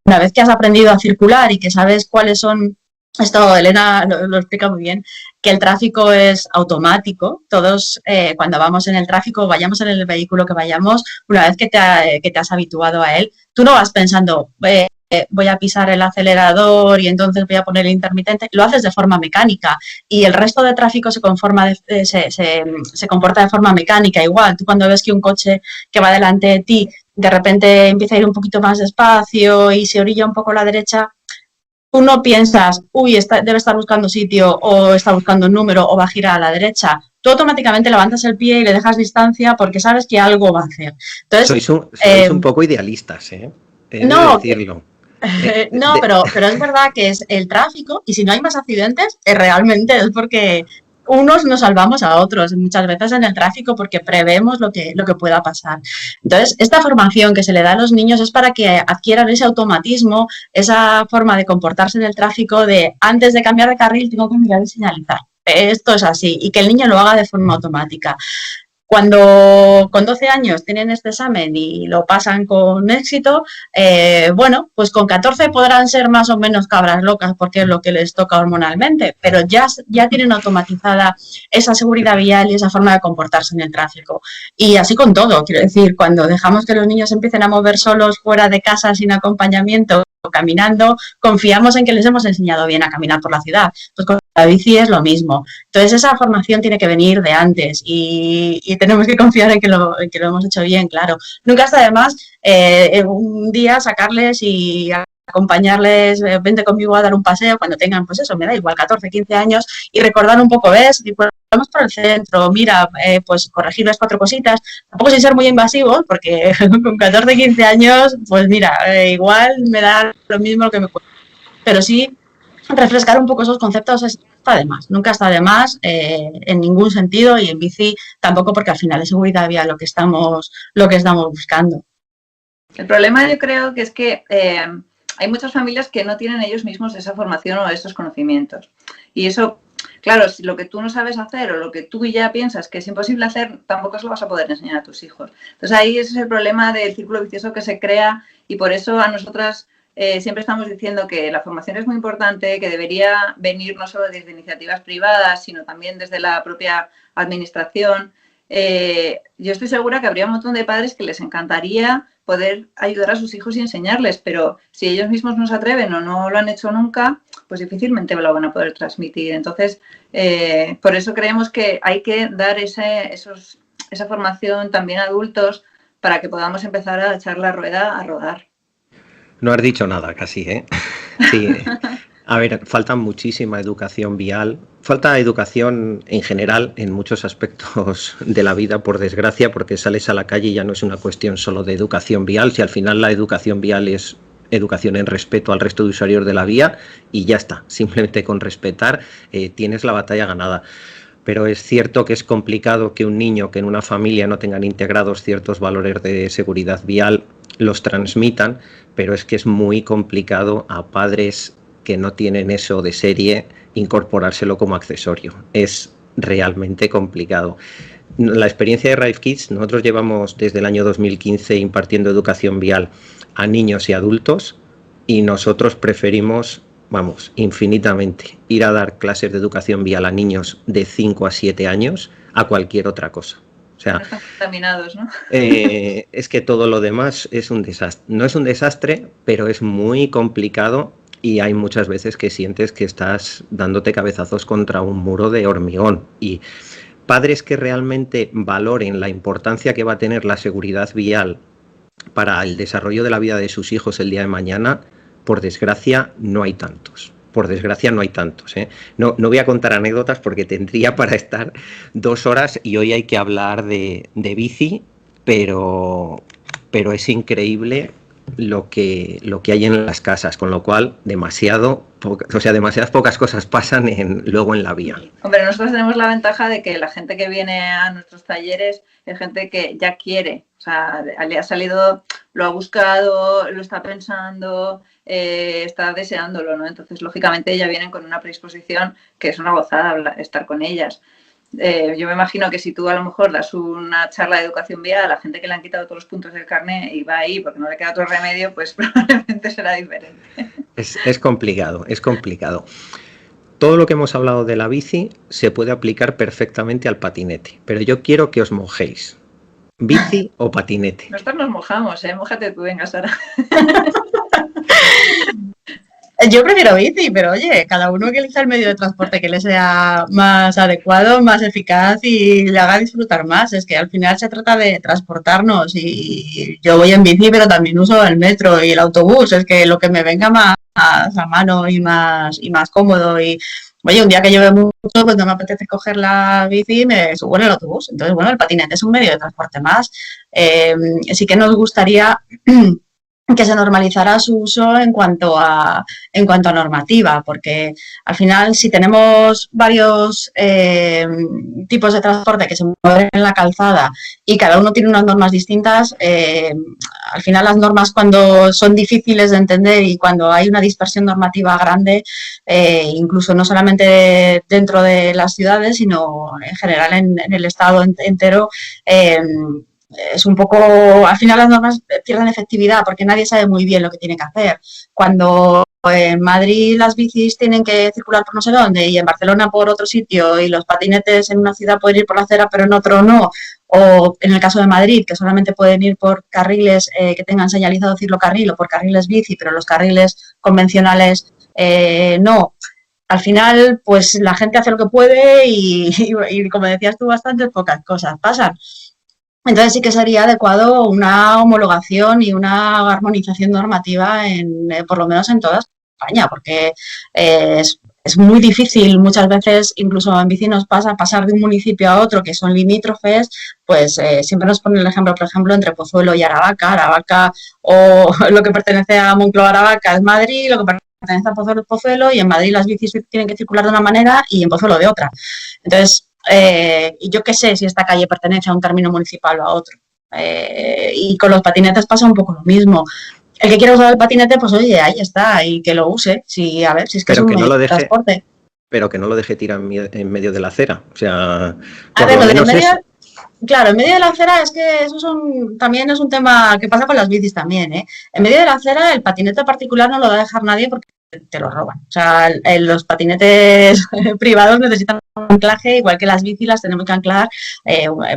Una vez que has aprendido a circular y que sabes cuáles son, esto Elena lo explica muy bien, que el tráfico es automático. Todos cuando vamos en el tráfico, vayamos en el vehículo que vayamos, una vez que te has habituado a él, tú no vas pensando, voy a pisar el acelerador y entonces voy a poner el intermitente, lo haces de forma mecánica y el resto de tráfico se comporta de forma mecánica igual. Tú cuando ves que un coche que va delante de ti de repente empieza a ir un poquito más despacio y se orilla un poco a la derecha, tú no piensas, uy, debe estar buscando sitio o está buscando un número o va a girar a la derecha. Tú automáticamente levantas el pie y le dejas distancia porque sabes que algo va a hacer. Entonces, sois un poco idealistas, ¿eh? He de no, decirlo. no, pero es verdad que es el tráfico y si no hay más accidentes, realmente es porque unos nos salvamos a otros muchas veces en el tráfico porque prevemos lo que pueda pasar. Entonces, esta formación que se le da a los niños es para que adquieran ese automatismo, esa forma de comportarse en el tráfico de antes de cambiar de carril tengo que mirar y señalizar. Esto es así y que el niño lo haga de forma automática. Cuando con 12 años tienen este examen y lo pasan con éxito, bueno, pues con 14 podrán ser más o menos cabras locas porque es lo que les toca hormonalmente, pero ya tienen automatizada esa seguridad vial y esa forma de comportarse en el tráfico. Y así con todo, quiero decir, cuando dejamos que los niños empiecen a mover solos fuera de casa sin acompañamiento, caminando, confiamos en que les hemos enseñado bien a caminar por la ciudad. Pues con la bici es lo mismo. Entonces esa formación tiene que venir de antes y tenemos que confiar en que lo hemos hecho bien, claro. Nunca está de más un día sacarles y acompañarles, vente conmigo a dar un paseo cuando tengan, pues eso, me da igual, 14, 15 años y recordar un poco, ¿ves? Y pues vamos por el centro, mira, pues corregirles 4 cositas, tampoco sin ser muy invasivos, porque con 14, 15 años, pues mira, igual me da lo mismo que me cuesta, pero sí refrescar un poco esos conceptos está de más, nunca está de más en ningún sentido y en bici tampoco porque al final es seguridad vial lo que estamos buscando. El problema yo creo que es que hay muchas familias que no tienen ellos mismos esa formación o esos conocimientos y eso, claro, si lo que tú no sabes hacer o lo que tú ya piensas que es imposible hacer, tampoco se lo vas a poder enseñar a tus hijos. Entonces ahí ese es el problema del círculo vicioso que se crea y por eso a nosotras siempre estamos diciendo que la formación es muy importante, que debería venir no solo desde iniciativas privadas, sino también desde la propia administración. Yo estoy segura que habría un montón de padres que les encantaría poder ayudar a sus hijos y enseñarles, pero si ellos mismos no se atreven o no lo han hecho nunca, pues difícilmente lo van a poder transmitir. Entonces, por eso creemos que hay que dar esa formación también a adultos para que podamos empezar a echar la rueda a rodar. No has dicho nada casi, ¿eh? Sí. A ver, falta muchísima educación vial, falta educación en general en muchos aspectos de la vida, por desgracia, porque sales a la calle y ya no es una cuestión solo de educación vial, si al final la educación vial es educación en respeto al resto de usuarios de la vía y ya está, simplemente con respetar tienes la batalla ganada. Pero es cierto que es complicado que un niño, que en una familia no tengan integrados ciertos valores de seguridad vial, los transmitan, pero es que es muy complicado a padres que no tienen eso de serie incorporárselo como accesorio. Es realmente complicado. La experiencia de Rife Kids, nosotros llevamos desde el año 2015 impartiendo educación vial a niños y adultos y nosotros preferimos, vamos, infinitamente ir a dar clases de educación vial a niños de 5 a 7 años a cualquier otra cosa. O sea, no están contaminados, ¿no? Es que todo lo demás es un desastre. No es un desastre, pero es muy complicado y hay muchas veces que sientes que estás dándote cabezazos contra un muro de hormigón. Y padres que realmente valoren la importancia que va a tener la seguridad vial para el desarrollo de la vida de sus hijos el día de mañana, por desgracia, no hay tantos. Por desgracia no hay tantos, ¿eh? No voy a contar anécdotas porque tendría para estar 2 horas y hoy hay que hablar de bici, pero es increíble lo que hay en las casas, con lo cual demasiadas pocas cosas pasan luego en la vía. Hombre, nosotros tenemos la ventaja de que la gente que viene a nuestros talleres es gente que ya quiere, o sea, le ha salido, lo ha buscado, lo está pensando, está deseándolo, ¿no? Entonces, lógicamente, ya vienen con una predisposición que es una gozada estar con ellas. Yo me imagino que si tú a lo mejor das una charla de educación vial a la gente que le han quitado todos los puntos del carnet y va ahí porque no le queda otro remedio, pues probablemente será diferente. Es complicado, es complicado. Todo lo que hemos hablado de la bici se puede aplicar perfectamente al patinete, pero yo quiero que os mojéis. ¿Bici o patinete? Nosotros nos mojamos, mójate tú, venga, Sara. Yo prefiero bici, pero oye, cada uno que elija el medio de transporte que le sea más adecuado, más eficaz y le haga disfrutar más. Es que al final se trata de transportarnos y yo voy en bici, pero también uso el metro y el autobús. Es que lo que me venga más a mano y más cómodo. Y oye, un día que llueve mucho, pues no me apetece coger la bici y me subo en el autobús. Entonces, bueno, el patinete es un medio de transporte más. Sí que nos gustaría que se normalizara su uso en cuanto a normativa, porque al final si tenemos varios tipos de transporte que se mueven en la calzada y cada uno tiene unas normas distintas, al final las normas cuando son difíciles de entender y cuando hay una dispersión normativa grande, incluso no solamente dentro de las ciudades, sino en general en el Estado entero, es un poco, al final las normas pierden efectividad porque nadie sabe muy bien lo que tiene que hacer. Cuando en Madrid las bicis tienen que circular por no sé dónde y en Barcelona por otro sitio y los patinetes en una ciudad pueden ir por la acera pero en otro no, o en el caso de Madrid que solamente pueden ir por carriles que tengan señalizado ciclocarril o por carriles bici, pero los carriles convencionales no. Al final, pues la gente hace lo que puede y como decías tú, bastantes pocas cosas pasan. Entonces sí que sería adecuado una homologación y una armonización normativa por lo menos en toda España, porque es muy difícil muchas veces, incluso en bici nos pasa, pasar de un municipio a otro que son limítrofes, pues siempre nos ponen el ejemplo, por ejemplo, entre Pozuelo y Aravaca o lo que pertenece a Moncloa Aravaca es Madrid, lo que pertenece a Pozuelo es Pozuelo y en Madrid las bicis tienen que circular de una manera y en Pozuelo de otra. Entonces, yo qué sé si esta calle pertenece a un término municipal o a otro. Y con los patinetes pasa un poco lo mismo. El que quiera usar el patinete, pues oye, ahí está, y que lo use. Si, a ver, si es que pero es un medio de transporte. Pero que no lo deje tirar en medio de la acera. O sea, a ver, lo de medio, claro, en medio de la acera es que eso también es un tema que pasa con las bicis también, ¿eh? En medio de la acera el patinete particular no lo va a dejar nadie porque te lo roban. O sea, los patinetes privados necesitan un anclaje, igual que las bicis las tenemos que anclar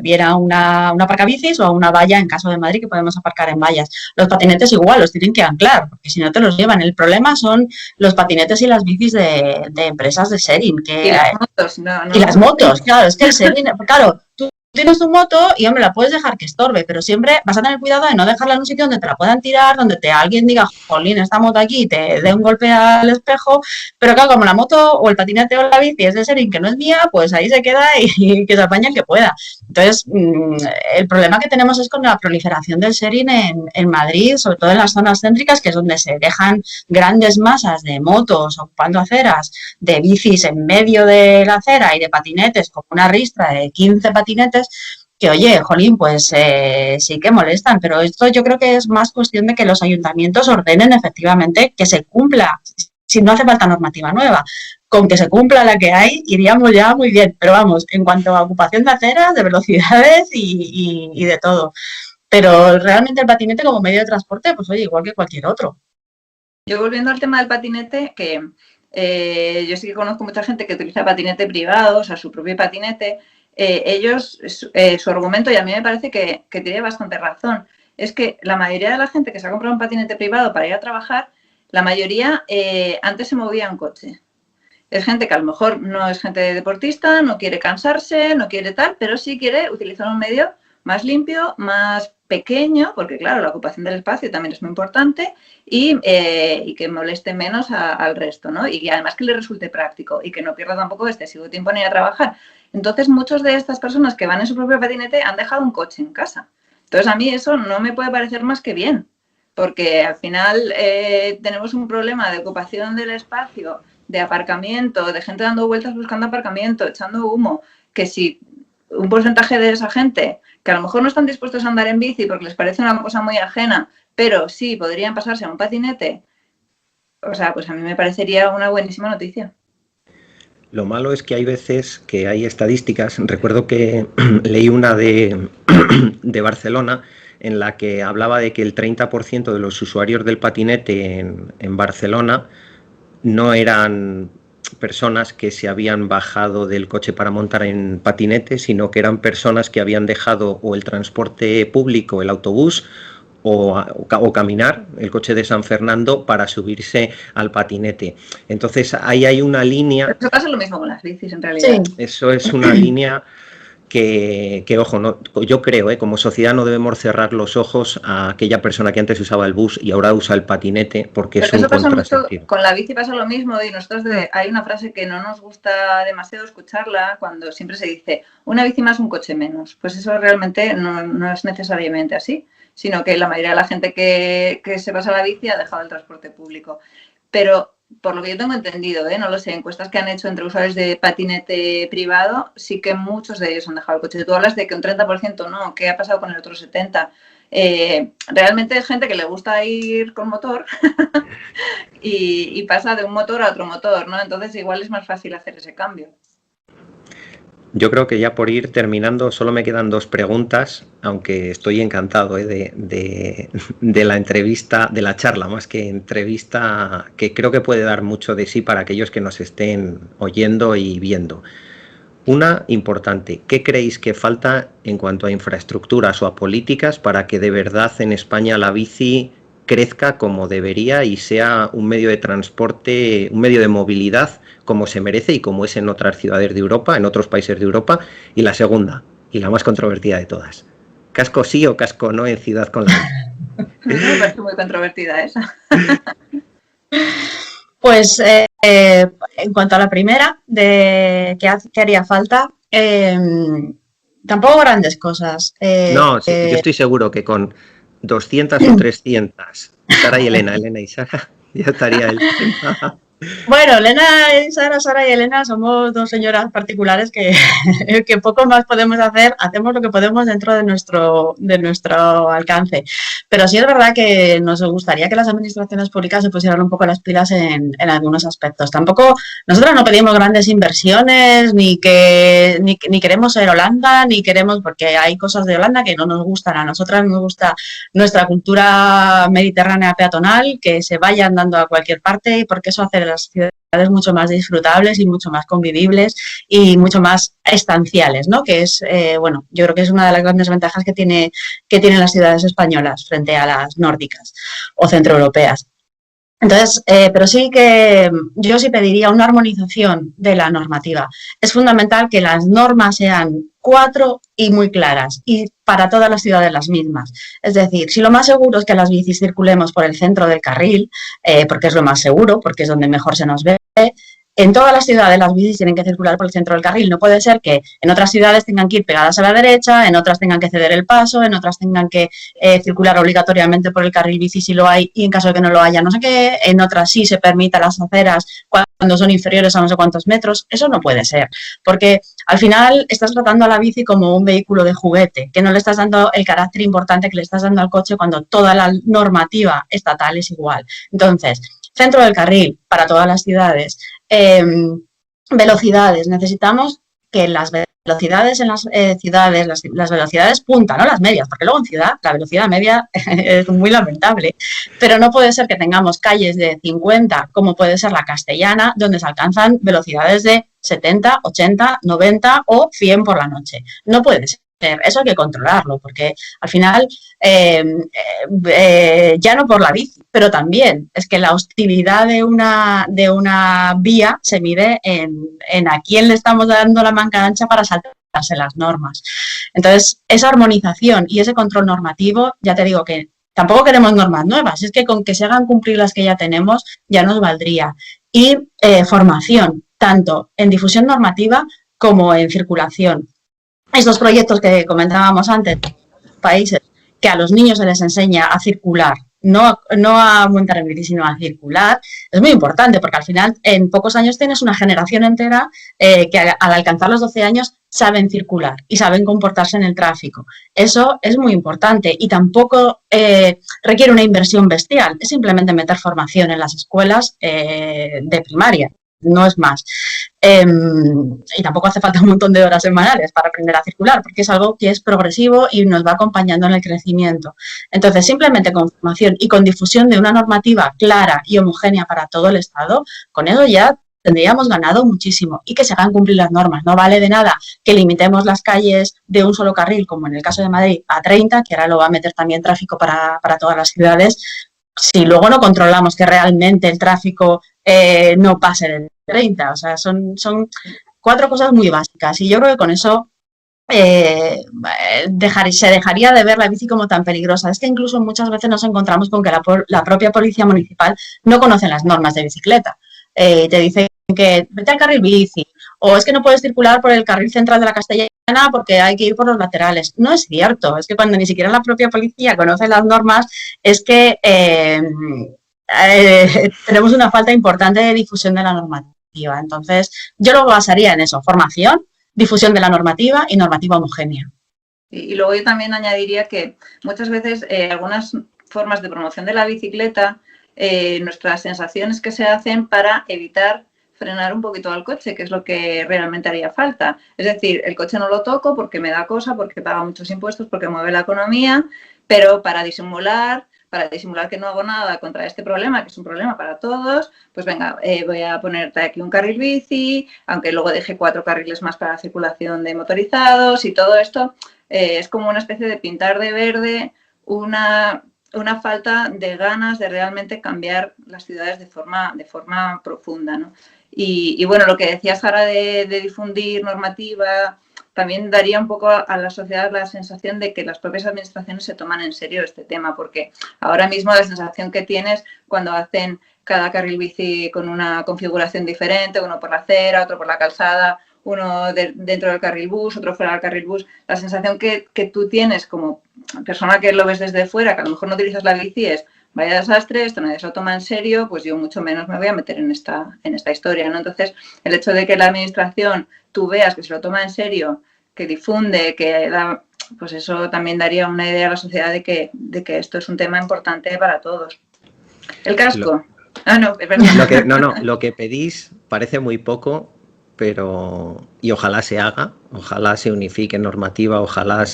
bien a una aparcabicis o a una valla en caso de Madrid que podemos aparcar en vallas. Los patinetes igual los tienen que anclar porque si no te los llevan. El problema son los patinetes y las bicis de empresas de sharing. Y las motos, no. Y las motos, claro, es que el sharing, claro, tú tienes tu moto y, hombre, la puedes dejar que estorbe, pero siempre vas a tener cuidado de no dejarla en un sitio donde te la puedan tirar, donde alguien diga, jolín, esta moto aquí, y te dé un golpe al espejo, pero claro, como la moto o el patinete o la bici es de Serin que no es mía, pues ahí se queda y que se apañe el que pueda. Entonces, el problema que tenemos es con la proliferación del Serin en Madrid, sobre todo en las zonas céntricas, que es donde se dejan grandes masas de motos ocupando aceras, de bicis en medio de la acera y de patinetes, como una ristra de 15 patinetes, que oye, jolín, pues sí que molestan, pero esto yo creo que es más cuestión de que los ayuntamientos ordenen efectivamente que se cumpla, si no hace falta normativa nueva, con que se cumpla la que hay iríamos ya muy bien, pero vamos, en cuanto a ocupación de aceras, de velocidades y de todo. Pero realmente el patinete como medio de transporte, pues oye, igual que cualquier otro. Yo volviendo al tema del patinete, que yo sí que conozco mucha gente que utiliza patinete privado, o sea, su propio patinete. Ellos, su argumento, y a mí me parece que tiene bastante razón, es que la mayoría de la gente que se ha comprado un patinete privado para ir a trabajar, la mayoría antes se movía en coche. Es gente que a lo mejor no es gente deportista, no quiere cansarse, no quiere tal, pero sí quiere utilizar un medio más limpio, más pequeño, porque claro, la ocupación del espacio también es muy importante y que moleste menos al resto, ¿no? Y además que le resulte práctico y que no pierda tampoco excesivo tiempo en ir a trabajar. Entonces, muchas de estas personas que van en su propio patinete han dejado un coche en casa. Entonces, a mí eso no me puede parecer más que bien, porque al final tenemos un problema de ocupación del espacio, de aparcamiento, de gente dando vueltas buscando aparcamiento, echando humo, que si un porcentaje de esa gente que a lo mejor no están dispuestos a andar en bici porque les parece una cosa muy ajena, pero sí podrían pasarse a un patinete, o sea, pues a mí me parecería una buenísima noticia. Lo malo es que hay veces que hay estadísticas, recuerdo que leí una de Barcelona, en la que hablaba de que el 30% de los usuarios del patinete en Barcelona no eran personas que se habían bajado del coche para montar en patinete, sino que eran personas que habían dejado o el transporte público, el autobús, o caminar, el coche de San Fernando, para subirse al patinete. Entonces ahí hay una línea... Eso pasa lo mismo con las bicis, en realidad. Sí. Eso es una línea que ojo, no, yo creo, como sociedad no debemos cerrar los ojos a aquella persona que antes usaba el bus y ahora usa el patinete, porque pero es un contrasentido. Mucho, con la bici pasa lo mismo, y nosotros hay una frase que no nos gusta demasiado escucharla, cuando siempre se dice, una bici más, un coche menos. Pues eso realmente no es necesariamente así, sino que la mayoría de la gente que se pasa a la bici ha dejado el transporte público. Pero por lo que yo tengo entendido, no lo sé, encuestas que han hecho entre usuarios de patinete privado, sí que muchos de ellos han dejado el coche. Tú hablas de que un 30% no, ¿qué ha pasado con el otro 70%? Realmente es gente que le gusta ir con motor y pasa de un motor a otro motor, ¿no? Entonces igual es más fácil hacer ese cambio. Yo creo que ya por ir terminando, solo me quedan dos preguntas, aunque estoy encantado de la entrevista, de la charla, más que entrevista, que creo que puede dar mucho de sí para aquellos que nos estén oyendo y viendo. Una importante, ¿qué creéis que falta en cuanto a infraestructuras o a políticas para que de verdad en España la bici crezca como debería y sea un medio de transporte, un medio de movilidad como se merece y como es en otras ciudades de Europa, en otros países de Europa? Y la segunda, y la más controvertida de todas, ¿casco sí o casco no en ciudad con la bici? Me parece muy controvertida esa. Pues en cuanto a la primera, de qué haría falta, tampoco grandes cosas. No, sí, yo estoy seguro que con 200 o 300, Sara y Elena y Sara, ya estaría el tema. Bueno, Elena y Sara y Elena somos dos señoras particulares que poco más podemos hacer, hacemos lo que podemos dentro de nuestro alcance. Pero sí es verdad que nos gustaría que las administraciones públicas se pusieran un poco las pilas en algunos aspectos. Tampoco, nosotros no pedimos grandes inversiones, ni queremos ser Holanda, ni queremos, porque hay cosas de Holanda que no nos gustan. A nosotras nos gusta nuestra cultura mediterránea peatonal, que se vaya andando a cualquier parte, y porque eso hace las ciudades mucho más disfrutables y mucho más convivibles y mucho más estanciales, ¿no? Que es, bueno, yo creo que es una de las grandes ventajas que tienen las ciudades españolas frente a las nórdicas o centroeuropeas. Entonces, pero sí que yo sí pediría una armonización de la normativa. Es fundamental que las normas sean 4 y muy claras, y para todas las ciudades las mismas. Es decir, si lo más seguro es que las bicis circulemos por el centro del carril, porque es lo más seguro, porque es donde mejor se nos ve, en todas las ciudades las bicis tienen que circular por el centro del carril. No puede ser que en otras ciudades tengan que ir pegadas a la derecha, en otras tengan que ceder el paso, en otras tengan que circular obligatoriamente por el carril bici si lo hay y en caso de que no lo haya no sé qué, en otras sí se permita las aceras cuando son inferiores a no sé cuántos metros. Eso no puede ser, porque al final estás tratando a la bici como un vehículo de juguete, que no le estás dando el carácter importante que le estás dando al coche cuando toda la normativa estatal es igual. Entonces, centro del carril para todas las ciudades. Velocidades, necesitamos que las velocidades en las ciudades, las velocidades punta, no las medias, porque luego en ciudad la velocidad media es muy lamentable, pero no puede ser que tengamos calles de 50, como puede ser la Castellana, donde se alcanzan velocidades de 70, 80, 90 o 100 por la noche. No puede ser. Eso hay que controlarlo, porque al final, ya no por la bici, pero también es que la hostilidad de una vía se mide en a quién le estamos dando la manga ancha para saltarse las normas. Entonces, esa armonización y ese control normativo, ya te digo que tampoco queremos normas nuevas, es que con que se hagan cumplir las que ya tenemos ya nos valdría. Y formación, tanto en difusión normativa como en circulación. Estos proyectos que comentábamos antes, países que a los niños se les enseña a circular, no a montar en bici, sino a circular, es muy importante porque al final en pocos años tienes una generación entera que al alcanzar los 12 años saben circular y saben comportarse en el tráfico. Eso es muy importante y tampoco requiere una inversión bestial, es simplemente meter formación en las escuelas de primaria. No es más. Y tampoco hace falta un montón de horas semanales para aprender a circular, porque es algo que es progresivo y nos va acompañando en el crecimiento. Entonces, simplemente con formación y con difusión de una normativa clara y homogénea para todo el Estado, con eso ya tendríamos ganado muchísimo y que se hagan cumplir las normas. No vale de nada que limitemos las calles de un solo carril, como en el caso de Madrid, a 30, que ahora lo va a meter también tráfico para todas las ciudades, si luego no controlamos que realmente el tráfico no pase de 30. O sea, son 4 cosas muy básicas y yo creo que con eso se dejaría de ver la bici como tan peligrosa. Es que incluso muchas veces nos encontramos con que la propia policía municipal no conoce las normas de bicicleta. Te dicen que vete al carril bici, o es que no puedes circular por el carril central de la Castellana porque hay que ir por los laterales. No es cierto, es que cuando ni siquiera la propia policía conoce las normas, es que tenemos una falta importante de difusión de la normativa. Entonces, yo lo basaría en eso, formación, difusión de la normativa y normativa homogénea. Y luego yo también añadiría que muchas veces algunas formas de promoción de la bicicleta, nuestras sensaciones que se hacen para evitar frenar un poquito al coche, que es lo que realmente haría falta. Es decir, el coche no lo toco porque me da cosa, porque paga muchos impuestos, porque mueve la economía, pero para disimular que no hago nada contra este problema, que es un problema para todos, pues venga, voy a ponerte aquí un carril bici, aunque luego deje 4 carriles más para la circulación de motorizados y todo esto. Es como una especie de pintar de verde una falta de ganas de realmente cambiar las ciudades de forma profunda, ¿no? Y bueno, lo que decía Sara de difundir normativa, también daría un poco a la sociedad la sensación de que las propias administraciones se toman en serio este tema, porque ahora mismo la sensación que tienes cuando hacen cada carril bici con una configuración diferente, uno por la acera, otro por la calzada, uno dentro del carril bus, otro fuera del carril bus, la sensación que tú tienes como persona que lo ves desde fuera, que a lo mejor no utilizas la bici, es vaya desastre, esto nadie se lo toma en serio, pues yo mucho menos me voy a meter en esta historia, ¿no? Entonces, el hecho de que la administración tú veas que se lo toma en serio, que difunde, que da, pues eso también daría una idea a la sociedad de que esto es un tema importante para todos. El casco. No, es verdad. Lo que pedís parece muy poco, pero y ojalá se haga, ojalá se unifique normativa, ojalá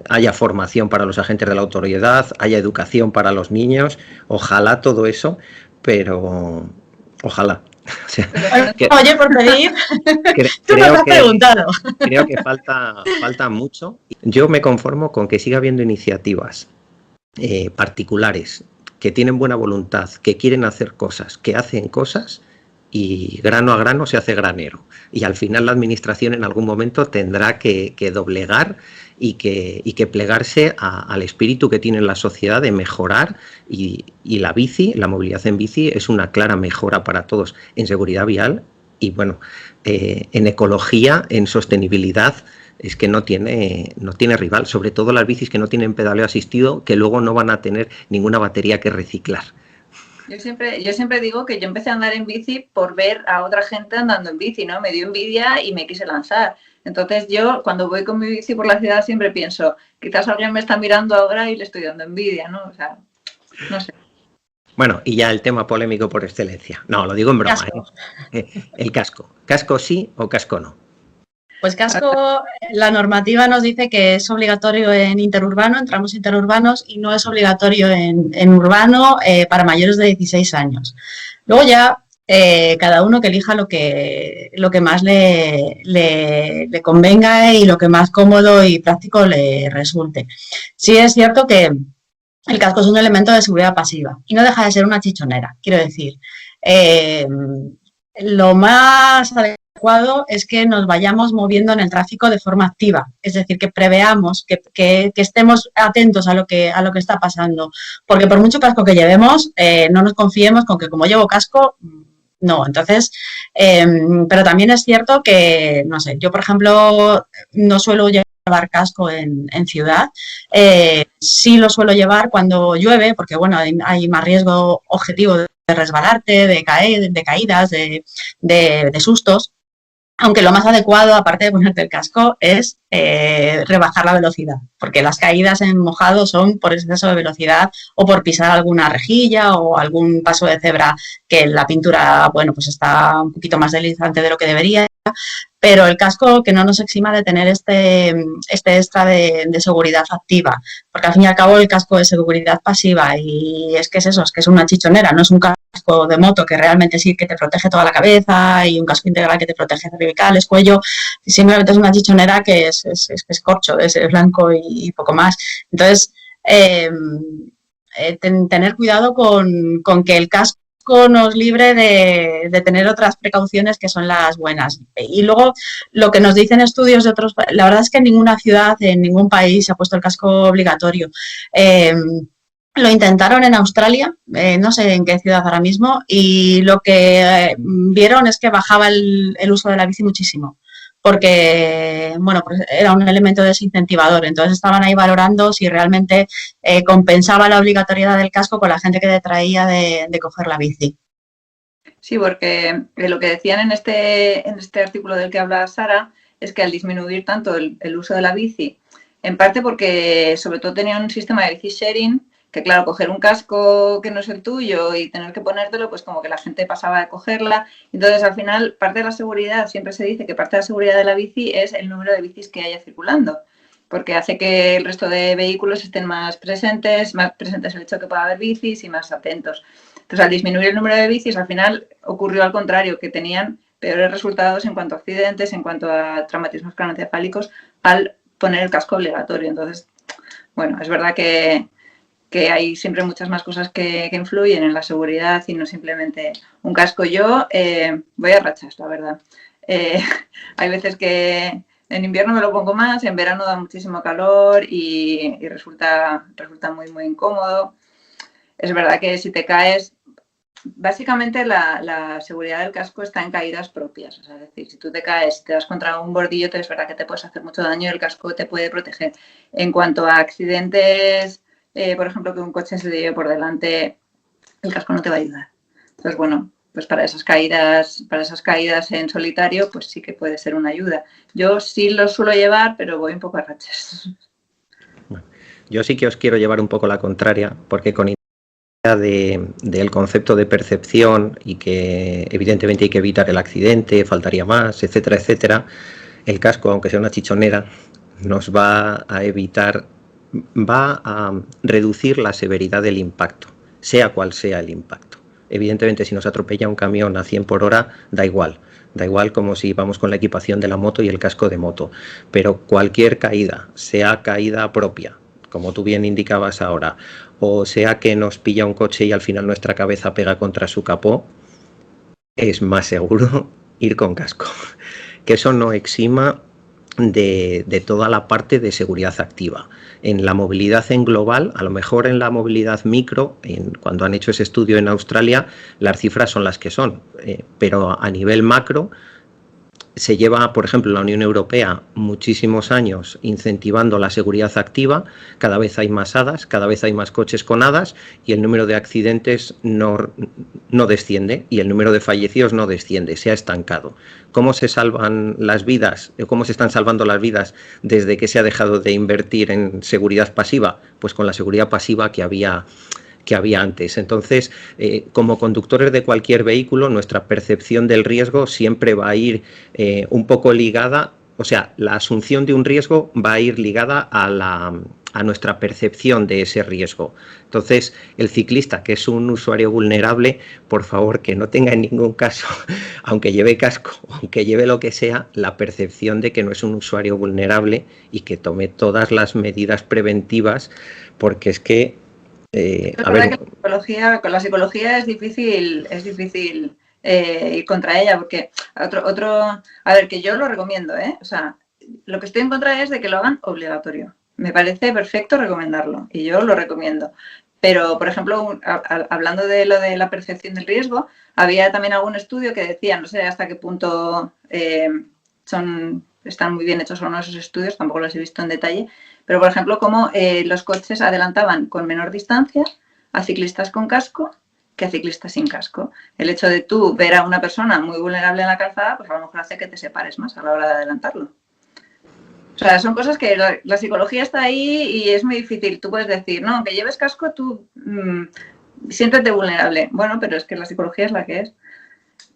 haya formación para los agentes de la autoridad, haya educación para los niños, ojalá todo eso, pero ojalá. O sea, oye, por pedir, tú nos has preguntado. Creo que falta mucho. Yo me conformo con que siga habiendo iniciativas particulares que tienen buena voluntad, que quieren hacer cosas, que hacen cosas, y grano a grano se hace granero. Y al final la administración en algún momento tendrá que doblegar y que plegarse al espíritu que tiene la sociedad de mejorar, y la bici, la movilidad en bici es una clara mejora para todos en seguridad vial y bueno, en ecología, en sostenibilidad. Es que no tiene rival, sobre todo las bicis que no tienen pedaleo asistido, que luego no van a tener ninguna batería que reciclar. Yo siempre digo que yo empecé a andar en bici por ver a otra gente andando en bici, ¿no? Me dio envidia y me quise lanzar. Entonces yo, cuando voy con mi bici por la ciudad, siempre pienso, quizás alguien me está mirando ahora y le estoy dando envidia, ¿no? O sea, no sé. Bueno, y ya el tema polémico por excelencia. No, lo digo en broma, Casco. El casco. ¿Casco sí o casco no? Pues casco, la normativa nos dice que es obligatorio en interurbano, en tramos interurbanos, y no es obligatorio en urbano para mayores de 16 años. Luego ya cada uno que elija lo que más le convenga y lo que más cómodo y práctico le resulte. Sí es cierto que el casco es un elemento de seguridad pasiva y no deja de ser una chichonera, quiero decir. Lo más adecuado es que nos vayamos moviendo en el tráfico de forma activa, es decir, que preveamos, que estemos atentos a lo que está pasando, porque por mucho casco que llevemos, no nos confiemos con que como llevo casco, no. Entonces, pero también es cierto que, no sé, yo por ejemplo no suelo llevar casco en ciudad, sí lo suelo llevar cuando llueve, porque bueno, hay más riesgo objetivo de resbalarte, de caer, de caídas, de sustos. Aunque lo más adecuado, aparte de ponerte el casco, es rebajar la velocidad, porque las caídas en mojado son por exceso de velocidad o por pisar alguna rejilla o algún paso de cebra que la pintura, bueno, pues está un poquito más deslizante de lo que debería. Pero el casco que no nos exima de tener este extra de seguridad activa, porque al fin y al cabo el casco es seguridad pasiva y es que es eso, es que es una chichonera, no es un casco de moto que realmente sí que te protege toda la cabeza y un casco integral que te protege cervicales, cuello, simplemente es una chichonera que es corcho, es blanco y poco más. Entonces, tener cuidado con que el casco nos libre de tener otras precauciones que son las buenas. Y luego, lo que nos dicen estudios de otros, la verdad es que en ninguna ciudad, en ningún país se ha puesto el casco obligatorio. Lo intentaron en Australia, no sé en qué ciudad ahora mismo, y lo que vieron es que bajaba el uso de la bici muchísimo, porque bueno, pues era un elemento desincentivador. Entonces estaban ahí valorando si realmente compensaba la obligatoriedad del casco con la gente que detraía de coger la bici. Sí, porque lo que decían en este artículo del que habla Sara es que al disminuir tanto el uso de la bici, en parte porque sobre todo tenían un sistema de bici sharing, que claro, coger un casco que no es el tuyo y tener que ponértelo, pues como que la gente pasaba de cogerla. Entonces, al final, parte de la seguridad, siempre se dice que parte de la seguridad de la bici es el número de bicis que haya circulando, porque hace que el resto de vehículos estén más presentes el hecho de que pueda haber bicis y más atentos. Entonces, al disminuir el número de bicis, al final ocurrió al contrario, que tenían peores resultados en cuanto a accidentes, en cuanto a traumatismos craneoencefálicos, al poner el casco obligatorio. Entonces, bueno, es verdad que hay siempre muchas más cosas que influyen en la seguridad y no simplemente un casco. Yo voy a rachas, la verdad. Hay veces que en invierno me lo pongo más, en verano da muchísimo calor y resulta muy, muy incómodo. Es verdad que si te caes, básicamente la seguridad del casco está en caídas propias. O sea, es decir, si tú te caes, te das contra un bordillo, es verdad que te puedes hacer mucho daño y el casco te puede proteger. En cuanto a accidentes, por ejemplo, que un coche se te lleve por delante, el casco no te va a ayudar. Entonces, bueno, pues para esas caídas en solitario, pues sí que puede ser una ayuda. Yo sí lo suelo llevar, pero voy un poco a rachas. Bueno, yo sí que os quiero llevar un poco la contraria, porque con del concepto de percepción y que evidentemente hay que evitar el accidente, faltaría más, etcétera, etcétera, el casco, aunque sea una chichonera, nos va a evitar, va a reducir la severidad del impacto, sea cual sea el impacto. Evidentemente, si nos atropella un camión a 100 por hora, da igual como si vamos con la equipación de la moto y el casco de moto, pero cualquier caída, sea caída propia, como tú bien indicabas ahora, o sea que nos pilla un coche y al final nuestra cabeza pega contra su capó, es más seguro ir con casco. Que eso no exima de toda la parte de seguridad activa. En la movilidad en global, a lo mejor en la movilidad micro, cuando han hecho ese estudio en Australia, las cifras son las que son, pero a nivel macro se lleva, por ejemplo, en la Unión Europea muchísimos años incentivando la seguridad activa, cada vez hay más hadas, cada vez hay más coches con hadas y el número de accidentes no desciende y el número de fallecidos no desciende, se ha estancado. ¿Cómo se salvan las vidas? ¿Cómo se están salvando las vidas desde que se ha dejado de invertir en seguridad pasiva? Pues con la seguridad pasiva que había antes. Entonces, como conductores de cualquier vehículo, nuestra percepción del riesgo siempre va a ir un poco ligada, o sea, la asunción de un riesgo va a ir ligada a nuestra percepción de ese riesgo. Entonces, el ciclista, que es un usuario vulnerable, por favor, que no tenga en ningún caso, aunque lleve casco, aunque lleve lo que sea, la percepción de que no es un usuario vulnerable y que tome todas las medidas preventivas, porque es que es verdad que con la psicología es difícil ir contra ella, porque a ver, que yo lo recomiendo, o sea, lo que estoy en contra es de que lo hagan obligatorio. Me parece perfecto recomendarlo y yo lo recomiendo. Pero, por ejemplo, hablando de lo de la percepción del riesgo, había también algún estudio que decía, no sé hasta qué punto están muy bien hechos o no esos estudios, tampoco los he visto en detalle, pero, por ejemplo, cómo los coches adelantaban con menor distancia a ciclistas con casco que a ciclistas sin casco. El hecho de tú ver a una persona muy vulnerable en la calzada, pues a lo mejor hace que te separes más a la hora de adelantarlo. O sea, son cosas que la psicología está ahí y es muy difícil. Tú puedes decir, no, aunque lleves casco, tú siéntete vulnerable. Bueno, pero es que la psicología es la que es.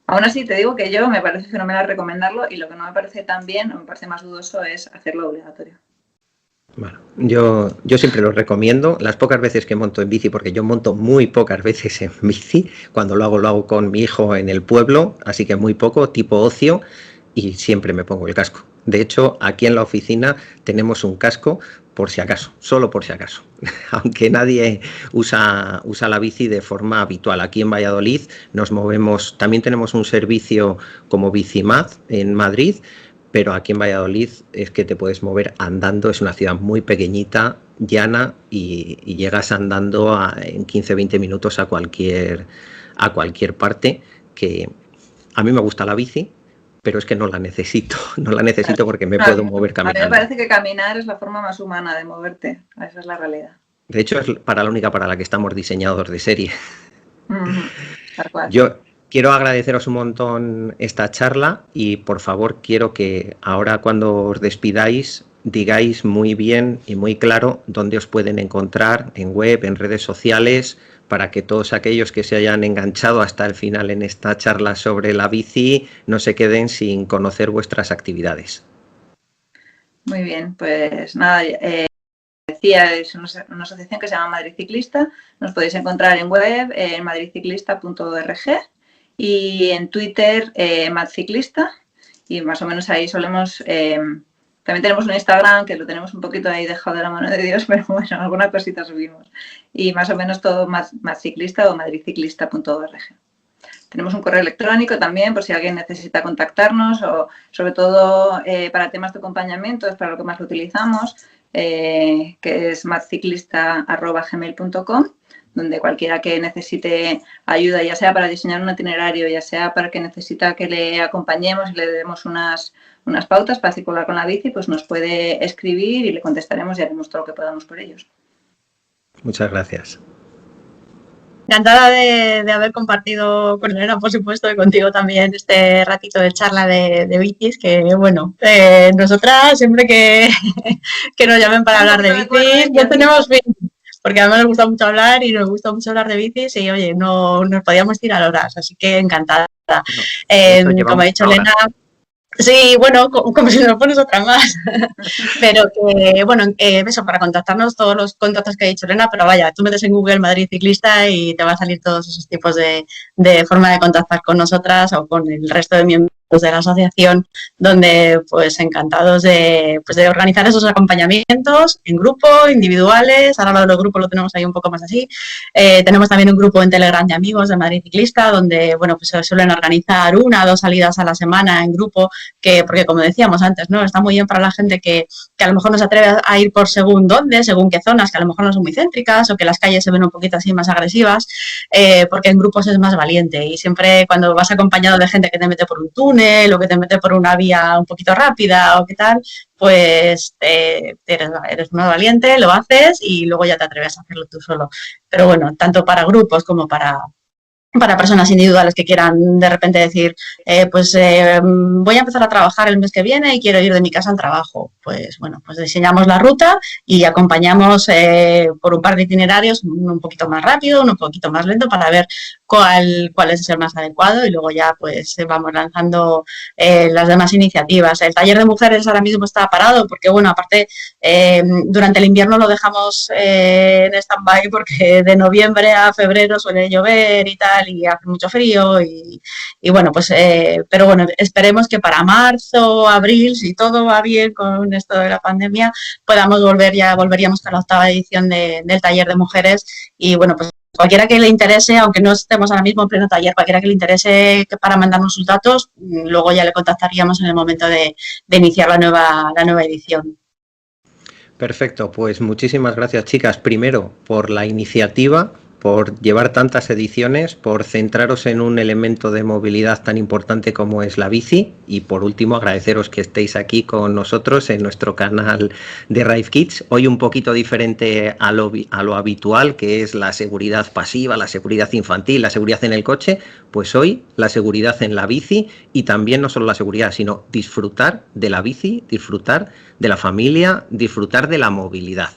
Aún así, te digo que yo me parece fenomenal recomendarlo y lo que no me parece tan bien o me parece más dudoso es hacerlo obligatorio. Bueno, yo siempre lo recomiendo, las pocas veces que monto en bici, porque yo monto muy pocas veces en bici, cuando lo hago con mi hijo en el pueblo, así que muy poco, tipo ocio, y siempre me pongo el casco. De hecho, aquí en la oficina tenemos un casco por si acaso, solo por si acaso, aunque nadie usa la bici de forma habitual. Aquí en Valladolid nos movemos, también tenemos un servicio como Bicimad en Madrid, pero aquí en Valladolid es que te puedes mover andando, es una ciudad muy pequeñita, llana y llegas andando en 15-20 minutos a cualquier parte, que a mí me gusta la bici, pero es que no la necesito porque me puedo mover caminando. A mí me parece que caminar es la forma más humana de moverte, esa es la realidad. De hecho, es la única para la que estamos diseñados de serie. Tal cual. Yo quiero agradeceros un montón esta charla y por favor quiero que ahora cuando os despidáis digáis muy bien y muy claro dónde os pueden encontrar en web, en redes sociales, para que todos aquellos que se hayan enganchado hasta el final en esta charla sobre la bici no se queden sin conocer vuestras actividades. Muy bien, pues nada, decía, es una asociación que se llama Madrid Ciclista, nos podéis encontrar en web, en madridciclista.org y en Twitter, madciclista, y más o menos ahí solemos... también tenemos un Instagram que lo tenemos un poquito ahí dejado de la mano de Dios, pero bueno, alguna cosita subimos. Y más o menos todo madciclista o madridciclista.org. Tenemos un correo electrónico también por si alguien necesita contactarnos o sobre todo para temas de acompañamiento, es para lo que más lo utilizamos, que es madciclista@gmail.com, donde cualquiera que necesite ayuda, ya sea para diseñar un itinerario, ya sea para que necesita que le acompañemos y le demos unas pautas para circular con la bici, pues nos puede escribir y le contestaremos y haremos todo lo que podamos por ellos. Muchas gracias. Encantada de haber compartido con Elena, por supuesto, y contigo también este ratito de charla de bicis, que bueno, nosotras siempre que nos llamen para hablar de bicis, ya tenemos fin, porque además nos gusta mucho hablar y nos gusta mucho hablar de bicis y oye, no nos podíamos tirar horas, así que encantada. Como ha dicho Elena, sí, bueno, como si nos pones otra más, pero que, bueno, eso, para contactarnos todos los contactos que ha dicho Elena, pero vaya, tú metes en Google Madrid Ciclista y te va a salir todos esos tipos de forma de contactar con nosotras o con el resto de miembros pues, de la asociación, donde pues encantados de organizar esos acompañamientos en grupo, individuales. Ahora lo de los grupos lo tenemos ahí un poco más así. Tenemos también un grupo en Telegram de amigos de Madrid Ciclista, donde bueno, pues se suelen organizar 1 o 2 salidas a la semana en grupo, porque como decíamos antes, ¿no? Está muy bien para la gente que a lo mejor no se atreve a ir por según dónde, según qué zonas, que a lo mejor no son muy céntricas o que las calles se ven un poquito así más agresivas, porque en grupos es más valiente, y siempre cuando vas acompañado de gente que te mete por un túnel o que te mete por una vía un poquito rápida o qué tal, pues eres más valiente, lo haces y luego ya te atreves a hacerlo tú solo. Pero bueno, tanto para grupos como para personas individuales que quieran de repente decir, voy a empezar a trabajar el mes que viene y quiero ir de mi casa al trabajo. Pues bueno, pues diseñamos la ruta y acompañamos por un par de itinerarios, uno un poquito más rápido, uno un poquito más lento, para ver cuál es el más adecuado, y luego ya pues vamos lanzando las demás iniciativas. El taller de mujeres ahora mismo está parado porque, bueno, aparte durante el invierno lo dejamos en stand-by porque de noviembre a febrero suele llover y tal, y hace mucho frío y bueno, pues pero bueno, esperemos que para marzo, abril, si todo va bien con esto de la pandemia, volveríamos con la 8ª edición del taller de mujeres. Y bueno, pues cualquiera que le interese, aunque no estemos ahora mismo en pleno taller, cualquiera que le interese para mandarnos sus datos, luego ya le contactaríamos en el momento de iniciar la nueva edición. Perfecto, pues muchísimas gracias, chicas, primero por la iniciativa, por llevar tantas ediciones, por centraros en un elemento de movilidad tan importante como es la bici, y por último agradeceros que estéis aquí con nosotros en nuestro canal de Ride Kids, hoy un poquito diferente a lo habitual, que es la seguridad pasiva, la seguridad infantil, la seguridad en el coche. Pues hoy la seguridad en la bici, y también no solo la seguridad, sino disfrutar de la bici, disfrutar de la familia, disfrutar de la movilidad.